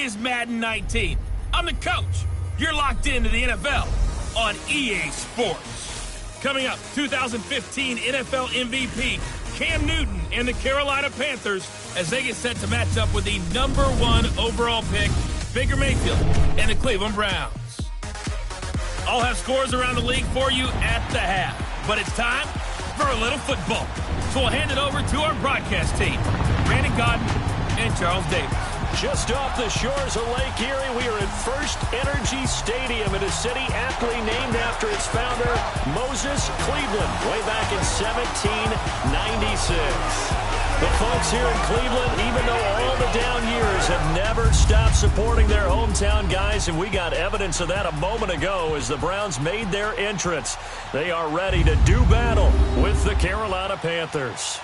is Madden 19. I'm the coach. You're locked into the NFL on EA Sports. Coming up, 2015 NFL MVP Cam Newton and the Carolina Panthers as they get set to match up with the #1 overall pick, Baker Mayfield, and the Cleveland Browns. I'll have scores around the league for you at the half, but it's time for a little football. So we'll hand it over to our broadcast team, Brandon Godden and Charles Davis. Just off the shores of Lake Erie, we are at First Energy Stadium in a city aptly named after its founder, Moses Cleveland, way back in 1796. The folks here in Cleveland, even though all the down years, have never stopped supporting their hometown guys, and we got evidence of that a moment ago as the Browns made their entrance. They are ready to do battle with the Carolina Panthers.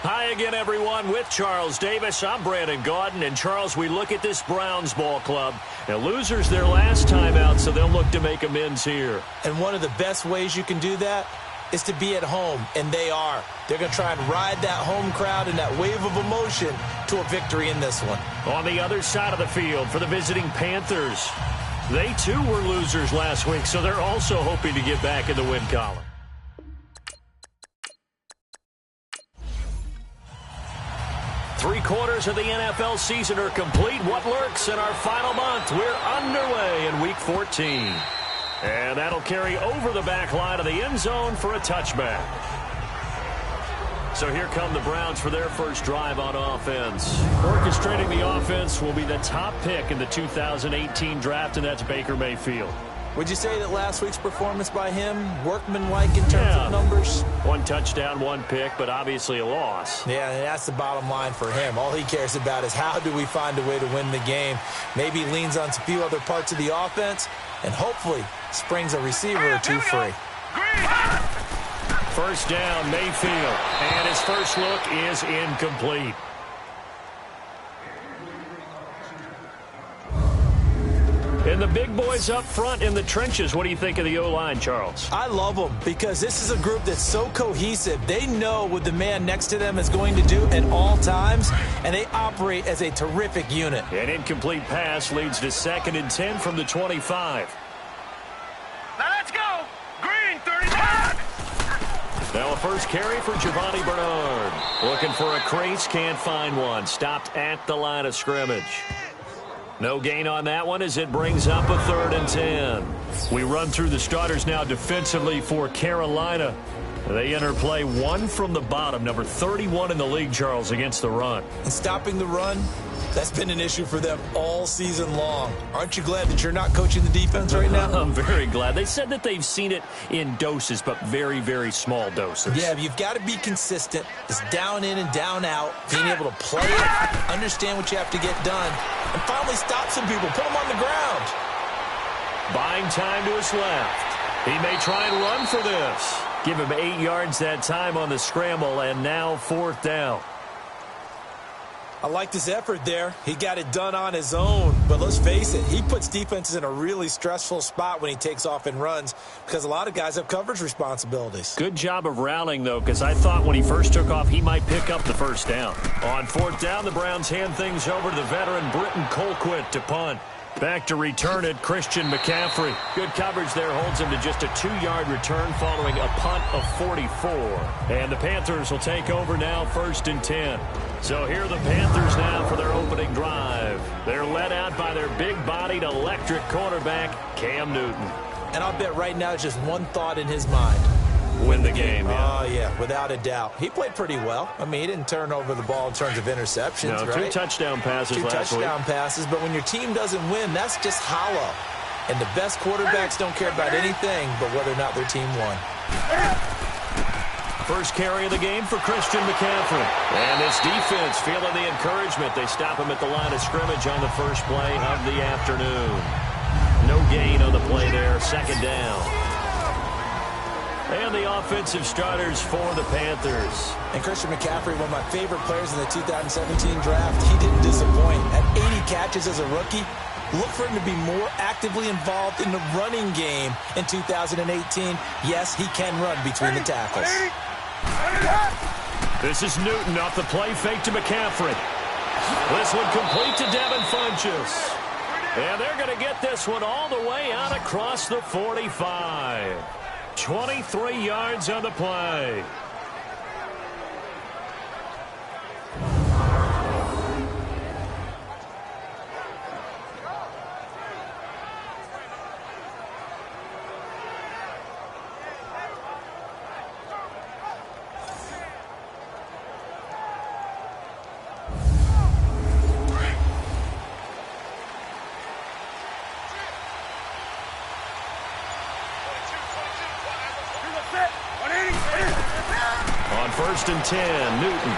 Hi again, everyone, with Charles Davis. I'm Brandon Gaudin. And, Charles, we look at this Browns ball club. Now, losers their last time out, so they'll look to make amends here. And one of the best ways you can do that is to be at home, and they are. They're going to try and ride that home crowd and that wave of emotion to a victory in this one. On the other side of the field for the visiting Panthers, they, too, were losers last week, so they're also hoping to get back in the win column. Three-quarters of the NFL season are complete. What lurks in our final month? We're underway in Week 14. And that'll carry over the back line of the end zone for a touchback. So here come the Browns for their first drive on offense. Orchestrating the offense will be the top pick in the 2018 draft, and that's Baker Mayfield. Would you say that last week's performance by him, workmanlike in terms of numbers? 1 touchdown, 1 pick, but obviously a loss. Yeah, and that's the bottom line for him. All he cares about is how do we find a way to win the game. Maybe he leans on a few other parts of the offense and hopefully springs a receiver or two free. First down, Mayfield, and his first look is incomplete. And the big boys up front in the trenches. What do you think of the O-line, Charles? I love them because this is a group that's so cohesive. They know what the man next to them is going to do at all times, and they operate as a terrific unit. An incomplete pass leads to 2nd and 10 from the 25. Now let's go. Green, 35. Now a first carry for Giovanni Bernard. Looking for a crease, can't find one. Stopped at the line of scrimmage. No gain on that one as it brings up a 3rd and 10. We run through the starters now defensively for Carolina. They enter play 1 from the bottom, number 31 in the league, Charles, against the run. And stopping the run, that's been an issue for them all season long. Aren't you glad that you're not coaching the defense right now? I'm very glad. They said that they've seen it in doses, but very, very small doses. Yeah, you've got to be consistent. It's down in and down out, being able to play it, understand what you have to get done, and finally stop some people, put them on the ground. Buying time to his left. He may try and run for this. Give him 8 yards that time on the scramble, and now 4th down. I liked his effort there. He got it done on his own. But let's face it, he puts defenses in a really stressful spot when he takes off and runs because a lot of guys have coverage responsibilities. Good job of rallying, though, because I thought when he first took off, he might pick up the first down. On 4th down, the Browns hand things over to the veteran Britton Colquitt to punt. Back to return it, Christian McCaffrey. Good coverage there holds him to just a 2-yard return following a punt of 44. And the Panthers will take over now, 1st and 10. So here are the Panthers now for their opening drive. They're led out by their big-bodied electric quarterback, Cam Newton. And I'll bet right now it's just one thought in his mind. Win the game. Yeah. Oh, yeah, without a doubt. He played pretty well. I mean, he didn't turn over the ball in terms of interceptions, no, right? 2 touchdown passes last week. 2 touchdown passes, but when your team doesn't win, that's just hollow. And the best quarterbacks don't care about anything but whether or not their team won. First carry of the game for Christian McCaffrey. And this defense feeling the encouragement. They stop him at the line of scrimmage on the first play of the afternoon. No gain on the play there, 2nd down. And the offensive starters for the Panthers. And Christian McCaffrey, one of my favorite players in the 2017 draft. He didn't disappoint. At 80 catches as a rookie, look for him to be more actively involved in the running game in 2018. Yes, he can run between the tackles. This is Newton off the play fake to McCaffrey. This one complete to Devin Funchess. And they're going to get this one all the way out across the 45. 23 yards on the play. On 1st and 10, Newton.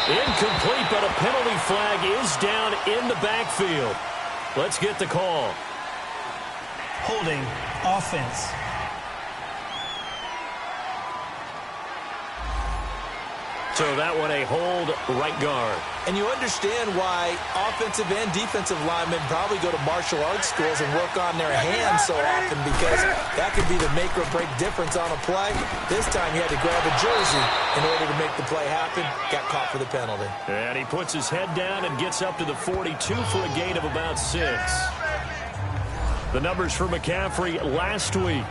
Incomplete, but a penalty flag is down in the backfield. Let's get the call. Holding offense. So that one a hold right guard. And you understand why offensive and defensive linemen probably go to martial arts schools and work on their hands so often, because that could be the make or break difference on a play. This time he had to grab a jersey in order to make the play happen. Got caught for the penalty. And he puts his head down and gets up to the 42 for a gain of about 6. The numbers for McCaffrey last week: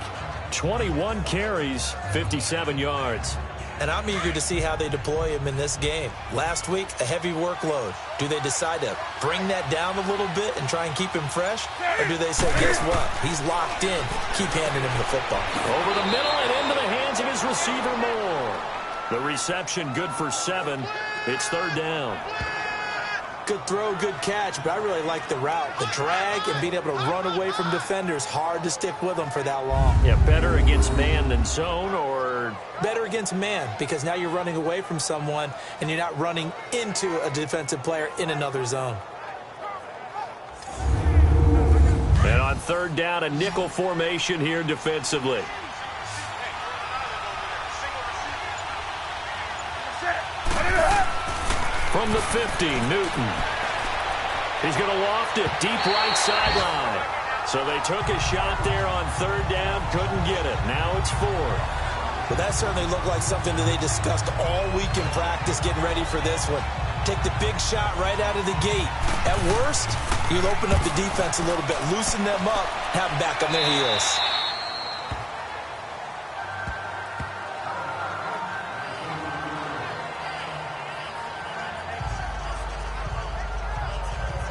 21 carries, 57 yards. And I'm eager to see how they deploy him in this game. Last week, a heavy workload. Do they decide to bring that down a little bit and try and keep him fresh? Or do they say, guess what? He's locked in. Keep handing him the football. Over the middle and into the hands of his receiver, Moore. The reception good for 7. It's 3rd down. Good throw, good catch, but I really like the route. The drag and being able to run away from defenders. Hard to stick with them for that long. Yeah, better against man than zone, or better against man, because now you're running away from someone and you're not running into a defensive player in another zone. And on 3rd down, a nickel formation here defensively. From the 50, Newton. He's going to loft it deep right sideline. So they took a shot there on 3rd down, couldn't get it. Now it's 4th. But that certainly looked like something that they discussed all week in practice, getting ready for this one. Take the big shot right out of the gate. At worst, you'll open up the defense a little bit, loosen them up, have them back on their heels.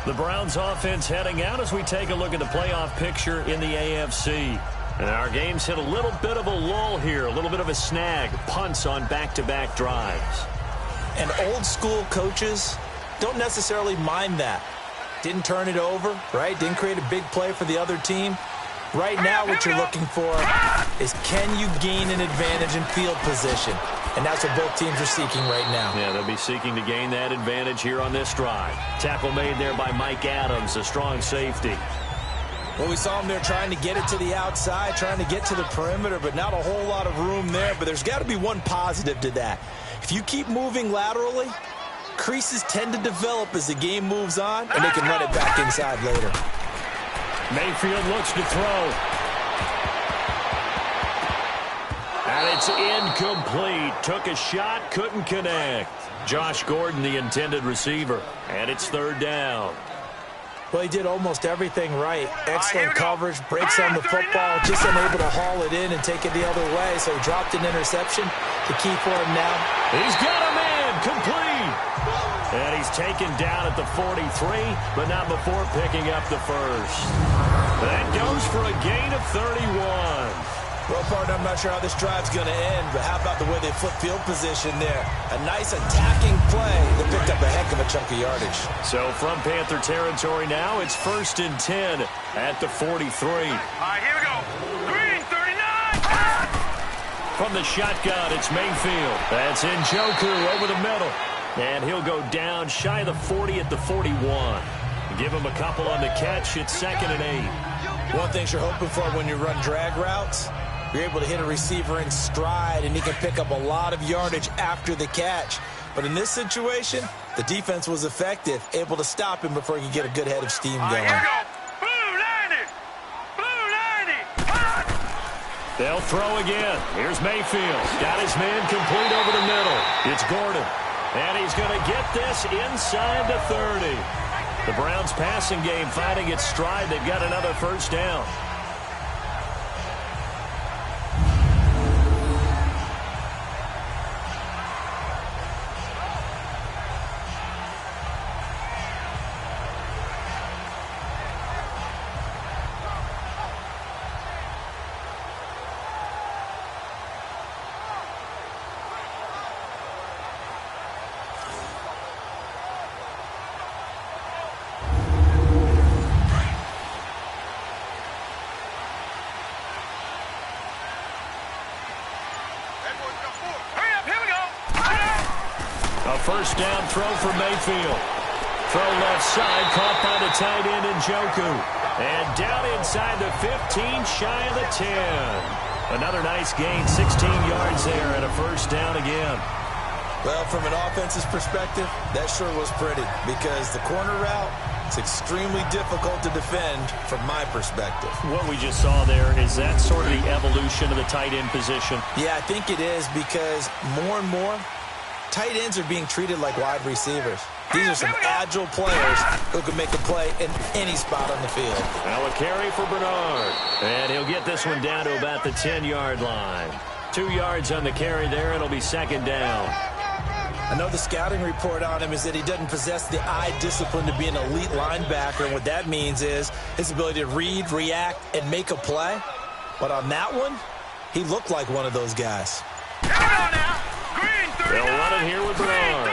The Browns offense heading out as we take a look at the playoff picture in the AFC. And our game's hit a little bit of a lull here, a little bit of a snag. Punts on back-to-back drives. And old-school coaches don't necessarily mind that. Didn't turn it over, right? Didn't create a big play for the other team. Right now what you're looking for is, can you gain an advantage in field position? And that's what both teams are seeking right now. Yeah, they'll be seeking to gain that advantage here on this drive. Tackle made there by Mike Adams, a strong safety. Well, we saw him there trying to get it to the outside, trying to get to the perimeter, but not a whole lot of room there. But there's got to be one positive to that. If you keep moving laterally, creases tend to develop as the game moves on, and they can run it back inside later. Mayfield looks to throw. And it's incomplete. Took a shot, couldn't connect. Josh Gordon, the intended receiver. And it's 3rd down. Well, he did almost everything right. Excellent coverage, breaks on the football, just unable to haul it in and take it the other way. So he dropped an interception. The key for him now. He's got a man, complete. And he's taken down at the 43, but not before picking up the 1st. That goes for a gain of 31. Well, partner, I'm not sure how this drive's going to end, but how about the way they flip field position there? A nice attacking play that picked up a heck of a chunk of yardage. So from Panther territory now, it's 1st and 10 at the 43. All right, here we go. 339. From the shotgun, it's Mayfield. That's Njoku over the middle. And he'll go down shy of the 40 at the 41. Give him a couple on the catch. It's 2nd and 8. One thing you're hoping for when you run drag routes, you're able to hit a receiver in stride, and he can pick up a lot of yardage after the catch. But in this situation, the defense was effective, able to stop him before he could get a good head of steam going. Here we go. Blue 90. Blue 90. They'll throw again. Here's Mayfield. Got his man complete over the middle. It's Gordon. And he's going to get this inside the 30. The Browns passing game finding its stride. They've got another first down. A first down throw for Mayfield. Throw left side, caught by the tight end Njoku. And down inside the 15, shy of the 10. Another nice gain, 16 yards there, and a first down again. Well, from an offensive perspective, that sure was pretty, because the corner route is extremely difficult to defend from my perspective. What we just saw there, is that sort of the evolution of the tight end position? Yeah, I think it is, because more and more, tight ends are being treated like wide receivers. These are some agile players who can make a play in any spot on the field. Now a carry for Bernard. And he'll get this one down to about the 10-yard line. 2 yards on the carry there. It'll be second down. I know the scouting report on him is that he doesn't possess the eye discipline to be an elite linebacker. And what that means is his ability to read, react, and make a play. But on that one, he looked like one of those guys. They'll run it here with Bernard.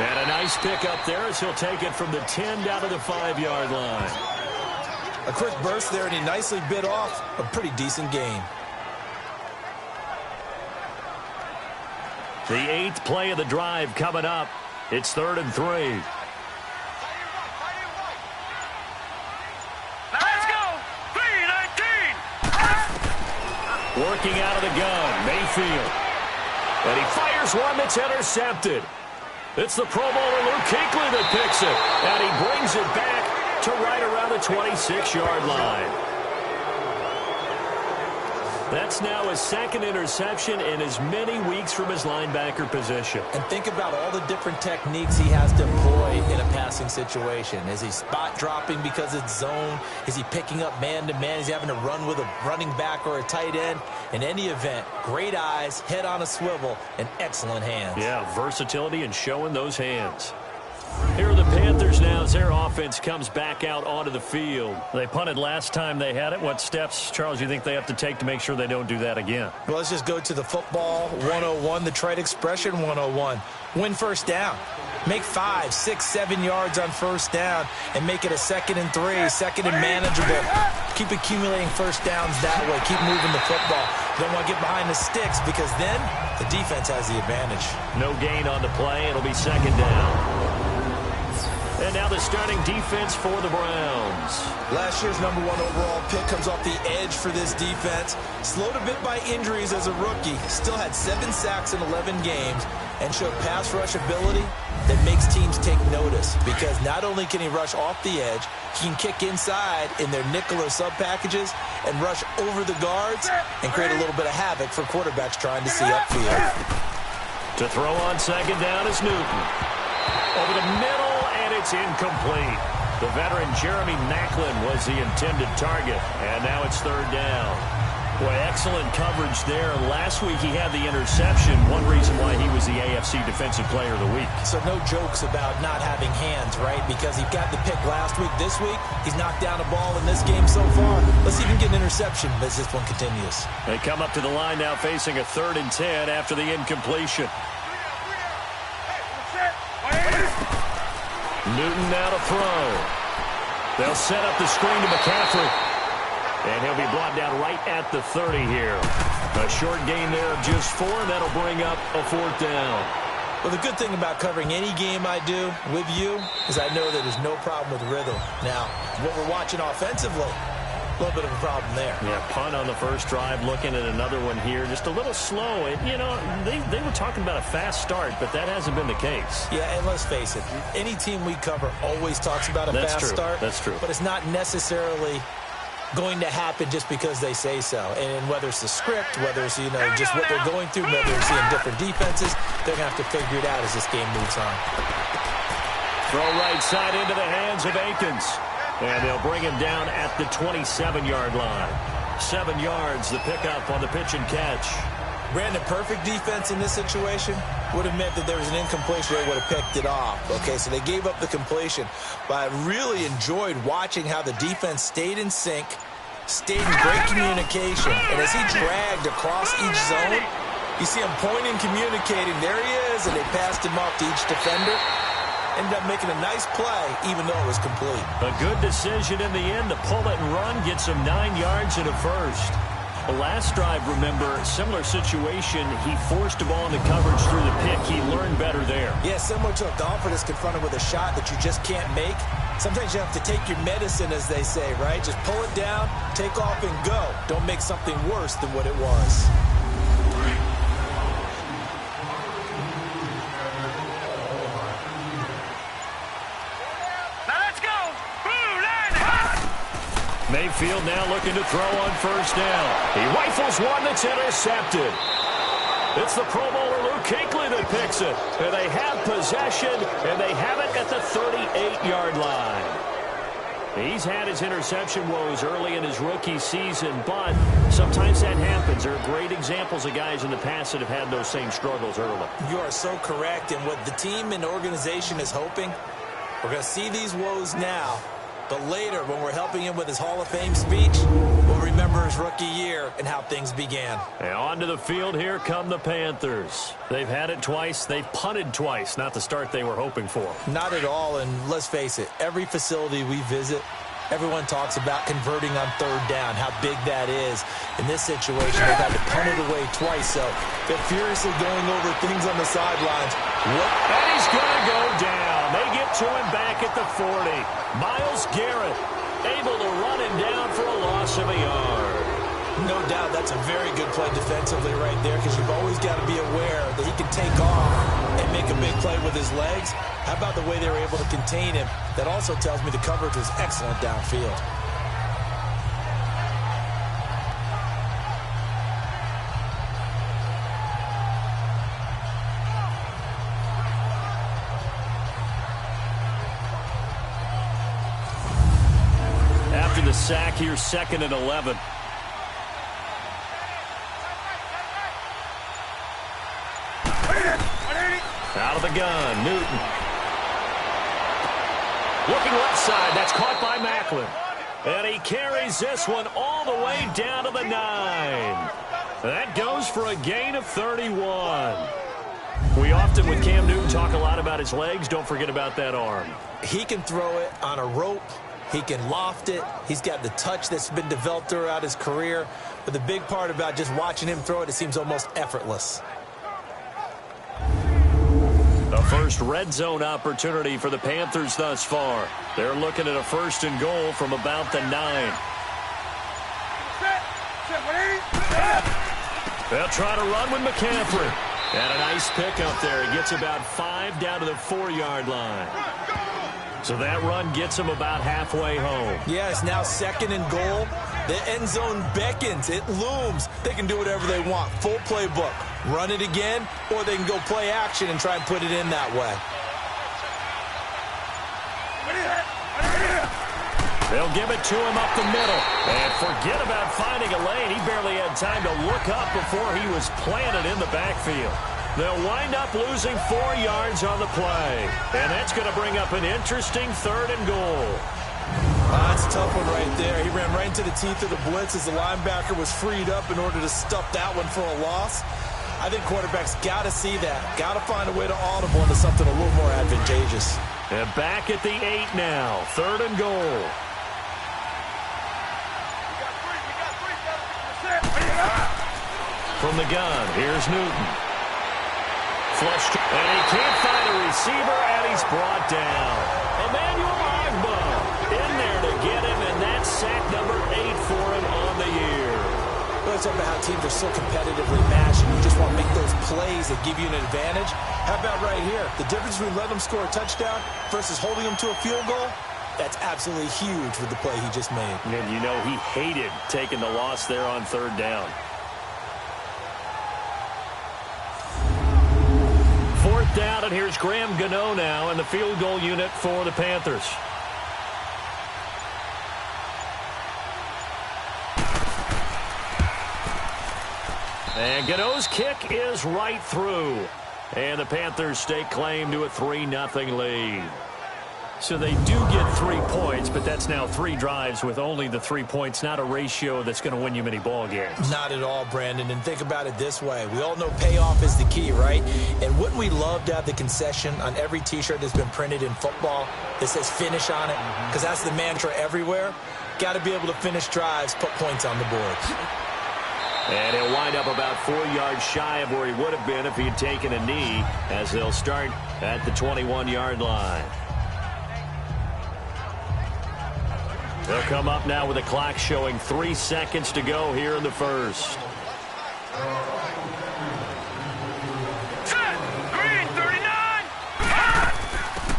And a nice pick up there as he'll take it from the 10 down to the 5-yard line. A quick burst there, and he nicely bit off a pretty decent gain. The 8th play of the drive coming up. It's 3rd and 3. Let's go! 3-19! Working out of the gun, Mayfield. And he fires one that's intercepted. It's the Pro Bowler Luke Kuechly that picks it. And he brings it back to right around the 26-yard line. That's now his second interception in as many weeks from his linebacker position. And think about all the different techniques he has to employ in a passing situation. Is he spot dropping because it's zone? Is he picking up man-to-man? Is he having to run with a running back or a tight end? In any event, great eyes, head on a swivel, and excellent hands. Yeah, versatility and showing those hands. Here are the Panthers now as their offense comes back out onto the field. They punted last time they had it. What steps, Charles, do you think they have to take to make sure they don't do that again? Well, let's just go to the football 101, the trade expression 101. Win first down. Make 5, 6, 7 yards on first down and make it a 2nd and 3, 2nd and manageable. Keep accumulating first downs that way. Keep moving the football. You don't want to get behind the sticks because then the defense has the advantage. No gain on the play. It'll be 2nd down. And now the starting defense for the Browns. Last year's #1 overall pick comes off the edge for this defense. Slowed a bit by injuries as a rookie. Still had 7 sacks in 11 games and showed pass rush ability that makes teams take notice. Because not only can he rush off the edge, he can kick inside in their nickel or sub packages and rush over the guards and create a little bit of havoc for quarterbacks trying to see upfield. To throw on 2nd down is Newton. Over the middle. It's incomplete. The veteran Jeremy Maclin was the intended target, and now it's 3rd down. Boy, excellent coverage there. Last week he had the interception, one reason why he was the AFC Defensive Player of the Week. So no jokes about not having hands, right? Because he got the pick last week. This week, he's knocked down a ball in this game so far. Let's see if he can get an interception as this one continues. They come up to the line now facing a 3rd and 10 after the incompletion. Newton now to throw. They'll set up the screen to McCaffrey. And he'll be brought down right at the 30 here. A short gain there of just 4, and that'll bring up a 4th down. Well, the good thing about covering any game I do with you is I know that there's no problem with rhythm. Now, what we're watching offensively, a little bit of a problem there. Yeah, punt on the first drive, looking at another one here. Just a little slow. And, you know, they were talking about a fast start, but that hasn't been the case. Yeah, and let's face it, any team we cover always talks about a fast start. That's true. But it's not necessarily going to happen just because they say so. And whether it's the script, whether it's, just what they're going through, whether they're seeing different defenses, they're going to have to figure it out as this game moves on. Throw right side into the hands of Akins. And they'll bring him down at the 27-yard line. 7 yards, the pickup on the pitch and catch. Brandon, perfect defense in this situation would have meant that there was an incompletion. They would have picked it off. Okay, so they gave up the completion. But I really enjoyed watching how the defense stayed in sync, stayed in great communication. And as he dragged across each zone, you see him pointing, communicating. There he is, and they passed him off to each defender. Ended up making a nice play, even though it was complete. A good decision in the end to pull it and run, gets him 9 yards and a first. The last drive, remember, similar situation. He forced a ball into coverage through the pick. He learned better there. Yeah, similar to a golfer that's confronted with a shot that you just can't make. Sometimes you have to take your medicine, as they say, right? Just pull it down, take off, and go. Don't make something worse than what it was. Mayfield now looking to throw on first down. He rifles one that's intercepted. It's the Pro Bowler Luke Kuechly that picks it. And they have possession, and they have it at the 38-yard line. He's had his interception woes early in his rookie season, but sometimes that happens. There are great examples of guys in the past that have had those same struggles early. You are so correct. And what the team and organization is hoping, we're going to see these woes now. But later, when we're helping him with his Hall of Fame speech, we'll remember his rookie year and how things began. And onto the field, here come the Panthers. They've had it twice. They've punted twice. Not the start they were hoping for. Not at all, and let's face it, every facility we visit, everyone talks about converting on third down, how big that is. In this situation, they've had to punt it away twice, so they're furiously going over things on the sidelines. And he's going to go down. They get to him back at the 40. Myles Garrett able to run him down for a loss of a yard. No doubt that's a very good play defensively right there, because you've always got to be aware that he can take off and make a big play with his legs. How about the way they were able to contain him? That also tells me the coverage was excellent downfield. After the sack, here's 2nd and 11. Out of the gun, Newton. Looking left side, that's caught by Macklin. And he carries this one all the way down to the 9. That goes for a gain of 31. We often, with Cam Newton, talk a lot about his legs. Don't forget about that arm. He can throw it on a rope. He can loft it. He's got the touch that's been developed throughout his career. But the big part about just watching him throw it, it seems almost effortless. The first red zone opportunity for the Panthers thus far. They're looking at a 1st and goal from about the 9. They'll try to run with McCaffrey. And a nice pickup there. He gets about 5 down to the 4-yard line. So that run gets him about halfway home. Yeah, it's now 2nd and goal. The end zone beckons. It looms. They can do whatever they want. Full playbook. Run it again, or they can go play action and try and put it in that way. They'll give it to him up the middle. And forget about finding a lane. He barely had time to look up before he was planted in the backfield. They'll wind up losing 4 yards on the play. And that's going to bring up an interesting 3rd and goal. That's a tough one right there. He ran right into the teeth of the blitz as the linebacker was freed up in order to stuff that one for a loss. I think quarterbacks got to see that. Got to find a way to audible into something a little more advantageous. And back at the 8 now. 3rd and goal. From the gun, here's Newton. Flushed, and he can't find a receiver, and he's brought down. Emmanuel Agba in there to get him, and that's sack number 8 for him on the year. Well, it's about how teams are so competitively matched, and you just want to make those plays that give you an advantage. How about right here? The difference between letting them score a touchdown versus holding them to a field goal? That's absolutely huge with the play he just made. And you know he hated taking the loss there on third down. Fourth down, and here's Graham Gano now in the field goal unit for the Panthers. And Gano's kick is right through. And the Panthers stake claim to a 3-0 lead. So they do get 3 points, but that's now 3 drives with only the 3 points, not a ratio that's going to win you many ball games. Not at all, Brandon. And think about it this way. We all know payoff is the key, right? And wouldn't we love to have the concession on every T-shirt that's been printed in football that says finish on it? Because that's the mantra everywhere. Got to be able to finish drives, put points on the board. And he'll wind up about 4 yards shy of where he would have been if he had taken a knee, as they'll start at the 21-yard line. They'll come up now with the clock showing 3 seconds to go here in the first. Set. Green 39.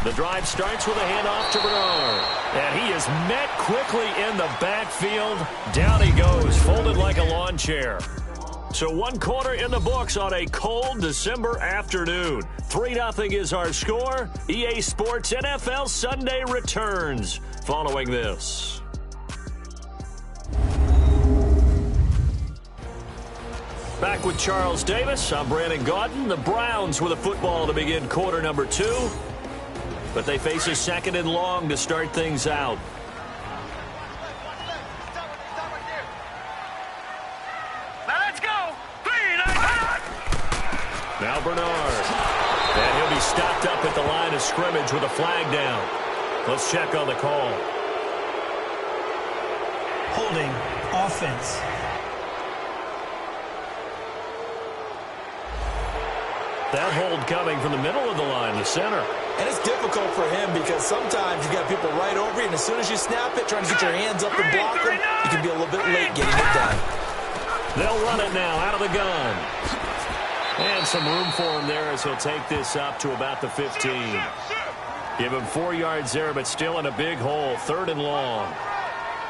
The drive starts with a handoff to Bernard. And he is met quickly in the backfield. Down he goes, folded like a lawn chair. So 1 quarter in the books on a cold December afternoon. 3-0 is our score. EA Sports NFL Sunday returns following this. Back with Charles Davis. I'm Brandon Gaudin. The Browns with a football to begin quarter number 2. But they face a 2nd and long to start things out. Now Bernard. And he'll be stopped up at the line of scrimmage with a flag down. Let's check on the call. Holding offense. That hold coming from the middle of the line, the center. And it's difficult for him because sometimes you got people right over you, and as soon as you snap it, trying to get your hands up and block them, you can be a little bit late getting it done. They'll run it now out of the gun. And some room for him there as he'll take this up to about the 15. Give him 4 yards there, but still in a big hole. 3rd and long.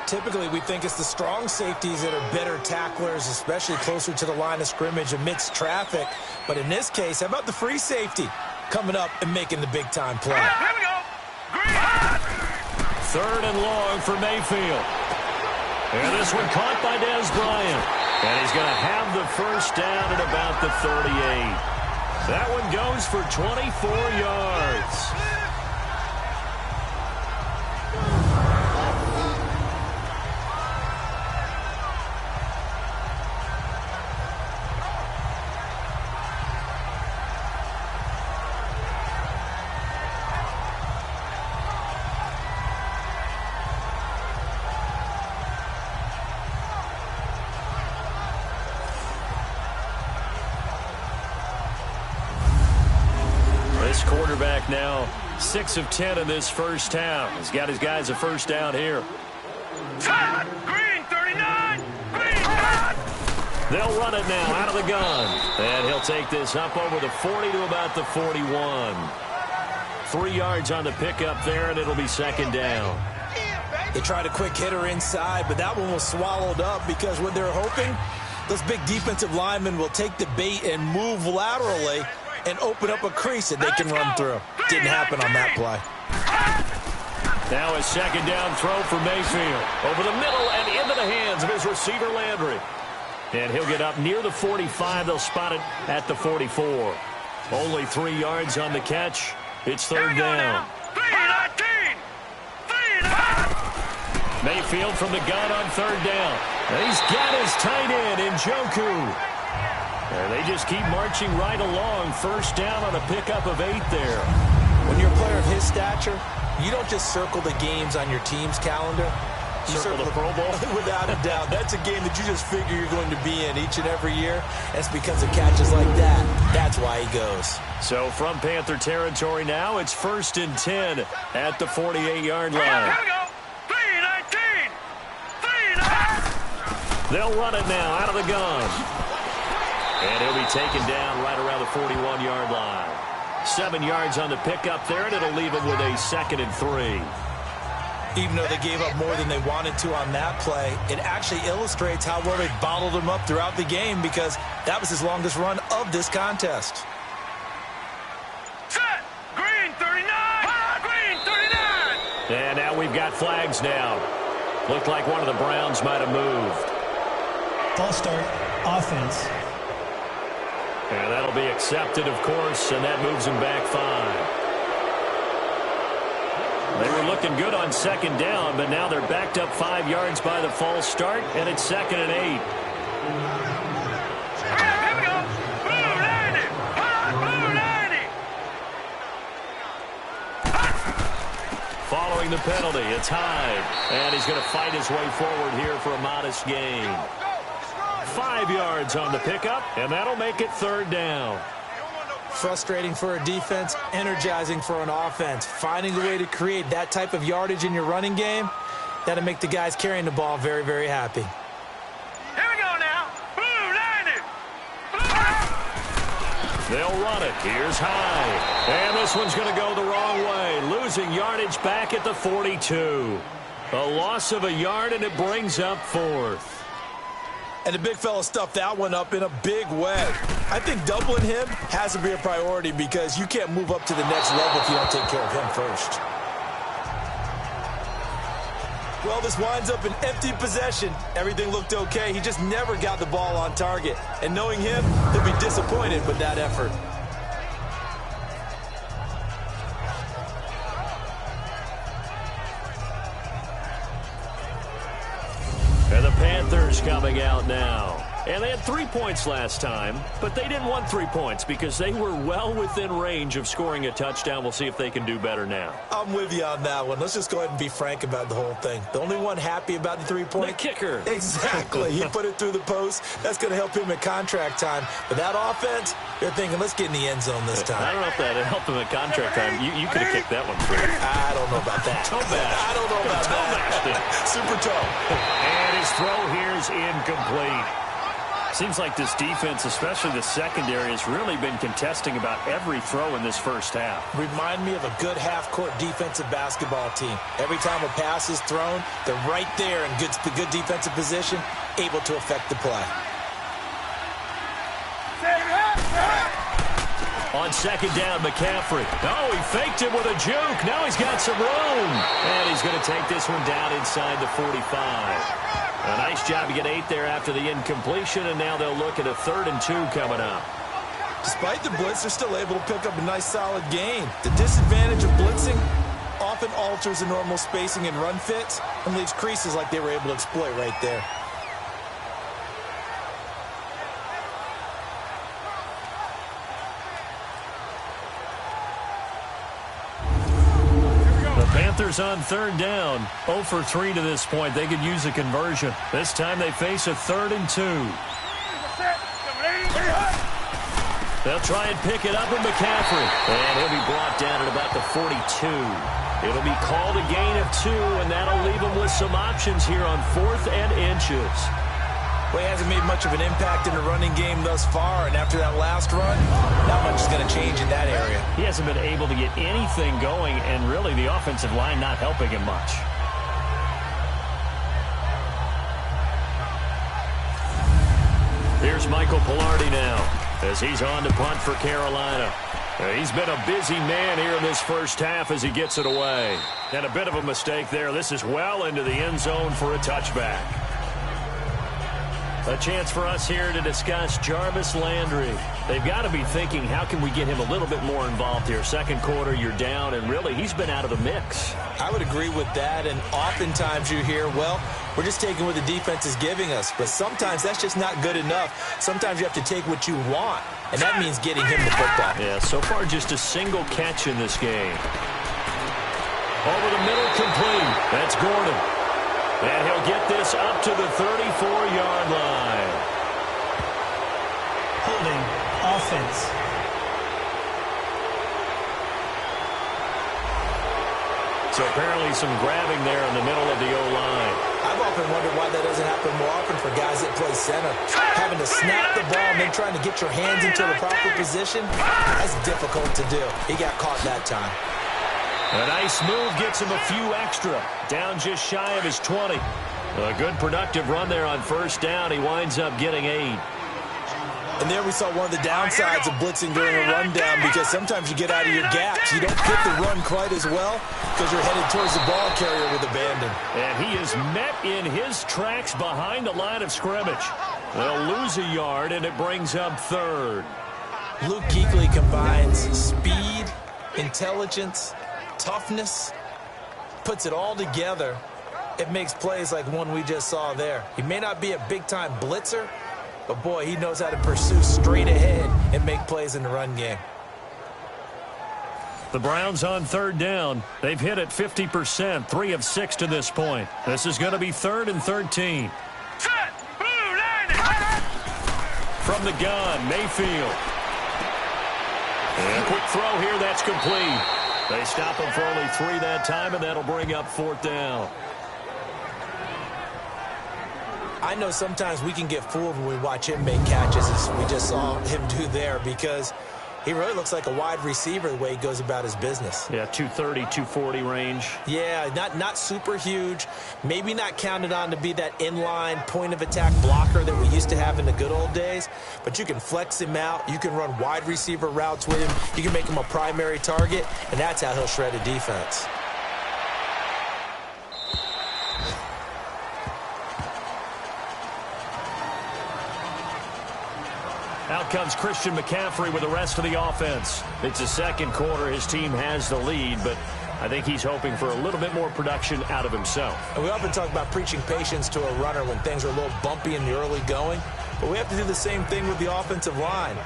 Typically, we think it's the strong safeties that are better tacklers, especially closer to the line of scrimmage amidst traffic. But in this case, how about the free safety coming up and making the big-time play? Here we go. Green. 3rd and long for Mayfield. And this one caught by Dez Bryant. And he's going to have the first down at about the 38. That one goes for 24 yards. Quarterback now 6 of 10 in this first half. He's got his guys a first down here. Green 39. Green. They'll run it now out of the gun. And he'll take this up over the 40 to about the 41. 3 yards on the pickup there, and it'll be 2nd down. They tried a quick hitter inside, but that one was swallowed up because what they're hoping, those big defensive linemen will take the bait and move laterally and open up a crease that they can run through. Didn't happen on that play. Now a 2nd down throw for Mayfield. Over the middle and into the hands of his receiver Landry. And he'll get up near the 45. They'll spot it at the 44. Only 3 yards on the catch. It's 3rd down. Mayfield from the gun on 3rd down. And he's got his tight end in Njoku. And they just keep marching right along. First down on a pickup of 8 there. When you're a player of his stature, you don't just circle the games on your team's calendar. You circle the Pro Bowl? Without a doubt. That's a game that you just figure you're going to be in each and every year. That's because of catches like that. That's why he goes. So from Panther territory now, it's 1st and 10 at the 48-yard line. Here we go. 3-19. 3-9. They'll run it now out of the gun. And he'll be taken down right around the 41-yard line. 7 yards on the pickup there, and it'll leave him with a 2nd and 3. Even though they gave up more than they wanted to on that play, it actually illustrates how well they bottled him up throughout the game because that was his longest run of this contest. Set! Green 39! Green 39! And now we've got flags now. Looked like one of the Browns might have moved. False start, offense. And that'll be accepted, of course, and that moves them back 5. They were looking good on second down, but now they're backed up 5 yards by the false start, and it's 2nd and 8. Here we go! Blue 90! Blue 90! Following the penalty, it's Hyde, and he's going to fight his way forward here for a modest gain. 5 yards on the pickup, and that'll make it 3rd down. Frustrating for a defense, energizing for an offense. Finding a way to create that type of yardage in your running game, that'll make the guys carrying the ball very, very happy. Here we go now! Blue 90! They'll run it. Here's Hyde. And this one's going to go the wrong way. Losing yardage back at the 42. A loss of a yard, and it brings up 4th. And the big fella stuffed that one up in a big way. I think doubling him has to be a priority because you can't move up to the next level if you don't take care of him first. Well, this winds up an empty possession. Everything looked okay. He just never got the ball on target. And knowing him, he'll be disappointed with that effort. And the Panthers coming out now. And they had 3 points last time, but they didn't want 3 points because they were well within range of scoring a touchdown. We'll see if they can do better now. I'm with you on that one. Let's just go ahead and be frank about the whole thing. The only one happy about the 3-point? The kicker. Exactly. He put it through the post. That's going to help him at contract time. But that offense, they're thinking, let's get in the end zone this time. I don't know if that helped him at contract time. You could have kicked that one through. I don't know about that. Toe bash. I don't know about that. Super toe. And his throw here is incomplete. Seems like this defense, especially the secondary, has really been contesting about every throw in this first half. Remind me of a good half-court defensive basketball team. Every time a pass is thrown, they're right there in good defensive position, able to affect the play. On second down, McCaffrey. Oh, he faked it with a juke. Now he's got some room. And he's going to take this one down inside the 45. A nice job to get 8 there after the incompletion, and now they'll look at a 3rd and 2 coming up. Despite the blitz, they're still able to pick up a nice, solid gain. The disadvantage of blitzing often alters the normal spacing and run fits and leaves creases like they were able to exploit right there. Panthers on 3rd down. 0 for 3 to this point. They could use a conversion. This time they face a 3rd and 2. They'll try and pick it up with McCaffrey. And he'll be brought down at about the 42. It'll be called a gain of 2, and that'll leave them with some options here on 4th and inches. Well, he hasn't made much of an impact in the running game thus far, and after that last run, not much is going to change in that area. He hasn't been able to get anything going, and really the offensive line not helping him much. Here's Michael Pilardi now as he's on to punt for Carolina. He's been a busy man here in this first half as he gets it away. And a bit of a mistake there. This is well into the end zone for a touchback. A chance for us here to discuss Jarvis Landry. They've got to be thinking, how can we get him a little bit more involved here? Second quarter, you're down, and really, he's been out of the mix. I would agree with that, and oftentimes you hear, well, we're just taking what the defense is giving us. But sometimes that's just not good enough. Sometimes you have to take what you want, and that means getting him the football. Yeah, so far just a single catch in this game. Over the middle, complete. That's Gordon. And he'll get this up to the 34-yard line. Holding, offense. So apparently some grabbing there in the middle of the O-line. I've often wondered why that doesn't happen more often for guys that play center. Having to snap the ball and then trying to get your hands into the proper position, that's difficult to do. He got caught that time. A nice move gets him a few extra. Down just shy of his 20. A good productive run there on first down. He winds up getting 8. And there we saw one of the downsides of blitzing during a rundown, because sometimes you get out of your gaps. You don't get the run quite as well because you're headed towards the ball carrier with abandon. And he is met in his tracks behind the line of scrimmage. They'll lose a yard, and it brings up 3rd. Luke Kuechly combines speed, intelligence, toughness, puts it all together. It makes plays like one we just saw there. He may not be a big-time blitzer, but, boy, he knows how to pursue straight ahead and make plays in the run game. The Browns on 3rd down. They've hit it 50%, 3 of 6 to this point. This is going to be 3rd and 13. From the gun, Mayfield. And a quick throw here, that's complete. They stop him for only 3 that time, and that'll bring up 4th down. I know sometimes we can get fooled when we watch him make catches, as we just saw him do there, because he really looks like a wide receiver the way he goes about his business. Yeah, 230, 240 range. Yeah, not super huge. Maybe not counted on to be that inline point-of-attack blocker that we used to have in the good old days, but you can flex him out. You can run wide receiver routes with him. You can make him a primary target, and that's how he'll shred a defense. Out comes Christian McCaffrey with the rest of the offense. It's the second quarter. His team has the lead, but I think he's hoping for a little bit more production out of himself. And we often talk about preaching patience to a runner when things are a little bumpy in the early going, but we have to do the same thing with the offensive line.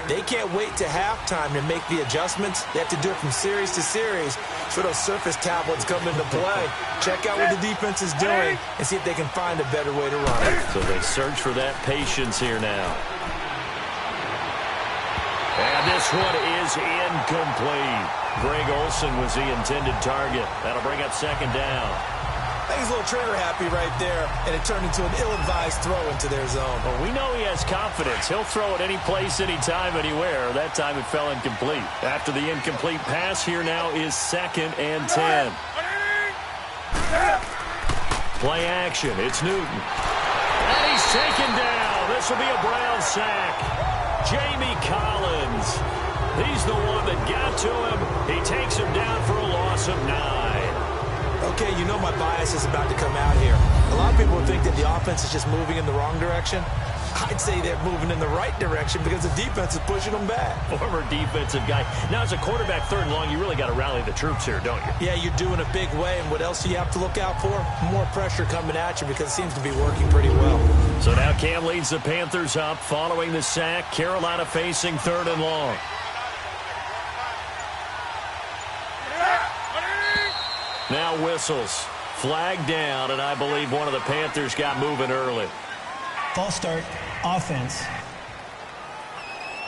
They can't wait to halftime to make the adjustments. They have to do it from series to series so those surface tablets come into play. Check out what the defense is doing and see if they can find a better way to run it. So they search for that patience here now. And this one is incomplete. Greg Olsen was the intended target. That'll bring up 2nd down. I think he's a little trigger happy right there, and it turned into an ill-advised throw into their zone. Well, we know he has confidence. He'll throw it any place, anytime, anywhere. That time it fell incomplete. After the incomplete pass, here now is 2nd and 10. Play action. It's Newton. And he's taken down. This will be a Brown sack. Jamie Collins. He's the one that got to him. He takes him down for a loss of 9. Okay, you know my bias is about to come out here. A lot of people would think that the offense is just moving in the wrong direction. I'd say they're moving in the right direction because the defense is pushing them back. Former defensive guy. Now, as a quarterback 3rd and long, you really got to rally the troops here, don't you? Yeah, you're doing a big way, and what else do you have to look out for? More pressure coming at you because it seems to be working pretty well. So now Cam leads the Panthers up following the sack. Carolina facing 3rd and long. Now whistles. Flag down, and I believe one of the Panthers got moving early. False start, offense.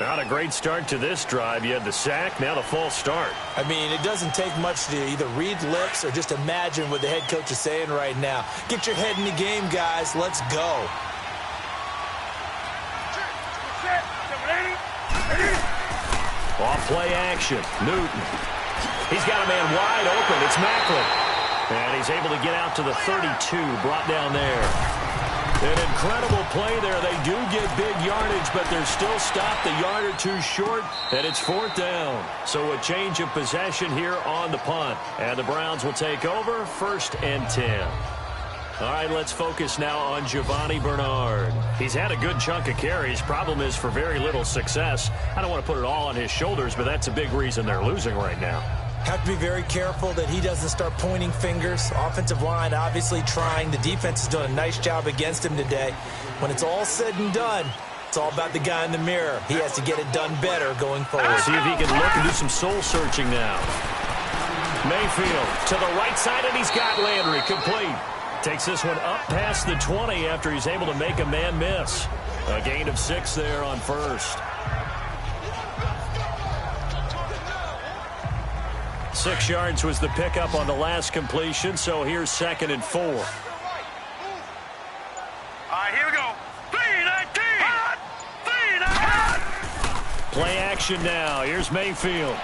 Not a great start to this drive. You had the sack, now the false start. I mean, it doesn't take much to either read lips or just imagine what the head coach is saying right now. Get your head in the game, guys. Let's go. Off play action. Newton. He's got a man wide open. It's Macklin. And he's able to get out to the 32, brought down there. An incredible play there. They do get big yardage, but they're still stopped a yard or 2 short, and it's 4th down. So a change of possession here on the punt. And the Browns will take over 1st and 10. All right, let's focus now on Giovanni Bernard. He's had a good chunk of carries. Problem is for very little success. I don't want to put it all on his shoulders, but that's a big reason they're losing right now. Have to be very careful that he doesn't start pointing fingers. Offensive line obviously trying. The defense is doing a nice job against him today. When it's all said and done, it's all about the guy in the mirror. He has to get it done better going forward. See if he can look and do some soul searching now. Mayfield to the right side, and he's got Landry complete. Takes this one up past the 20 after he's able to make a man miss. A gain of 6 there on 1st. 6 yards was the pickup on the last completion, so here's 2nd and 4. All right, here we go. 3-19. Play action now. Here's Mayfield.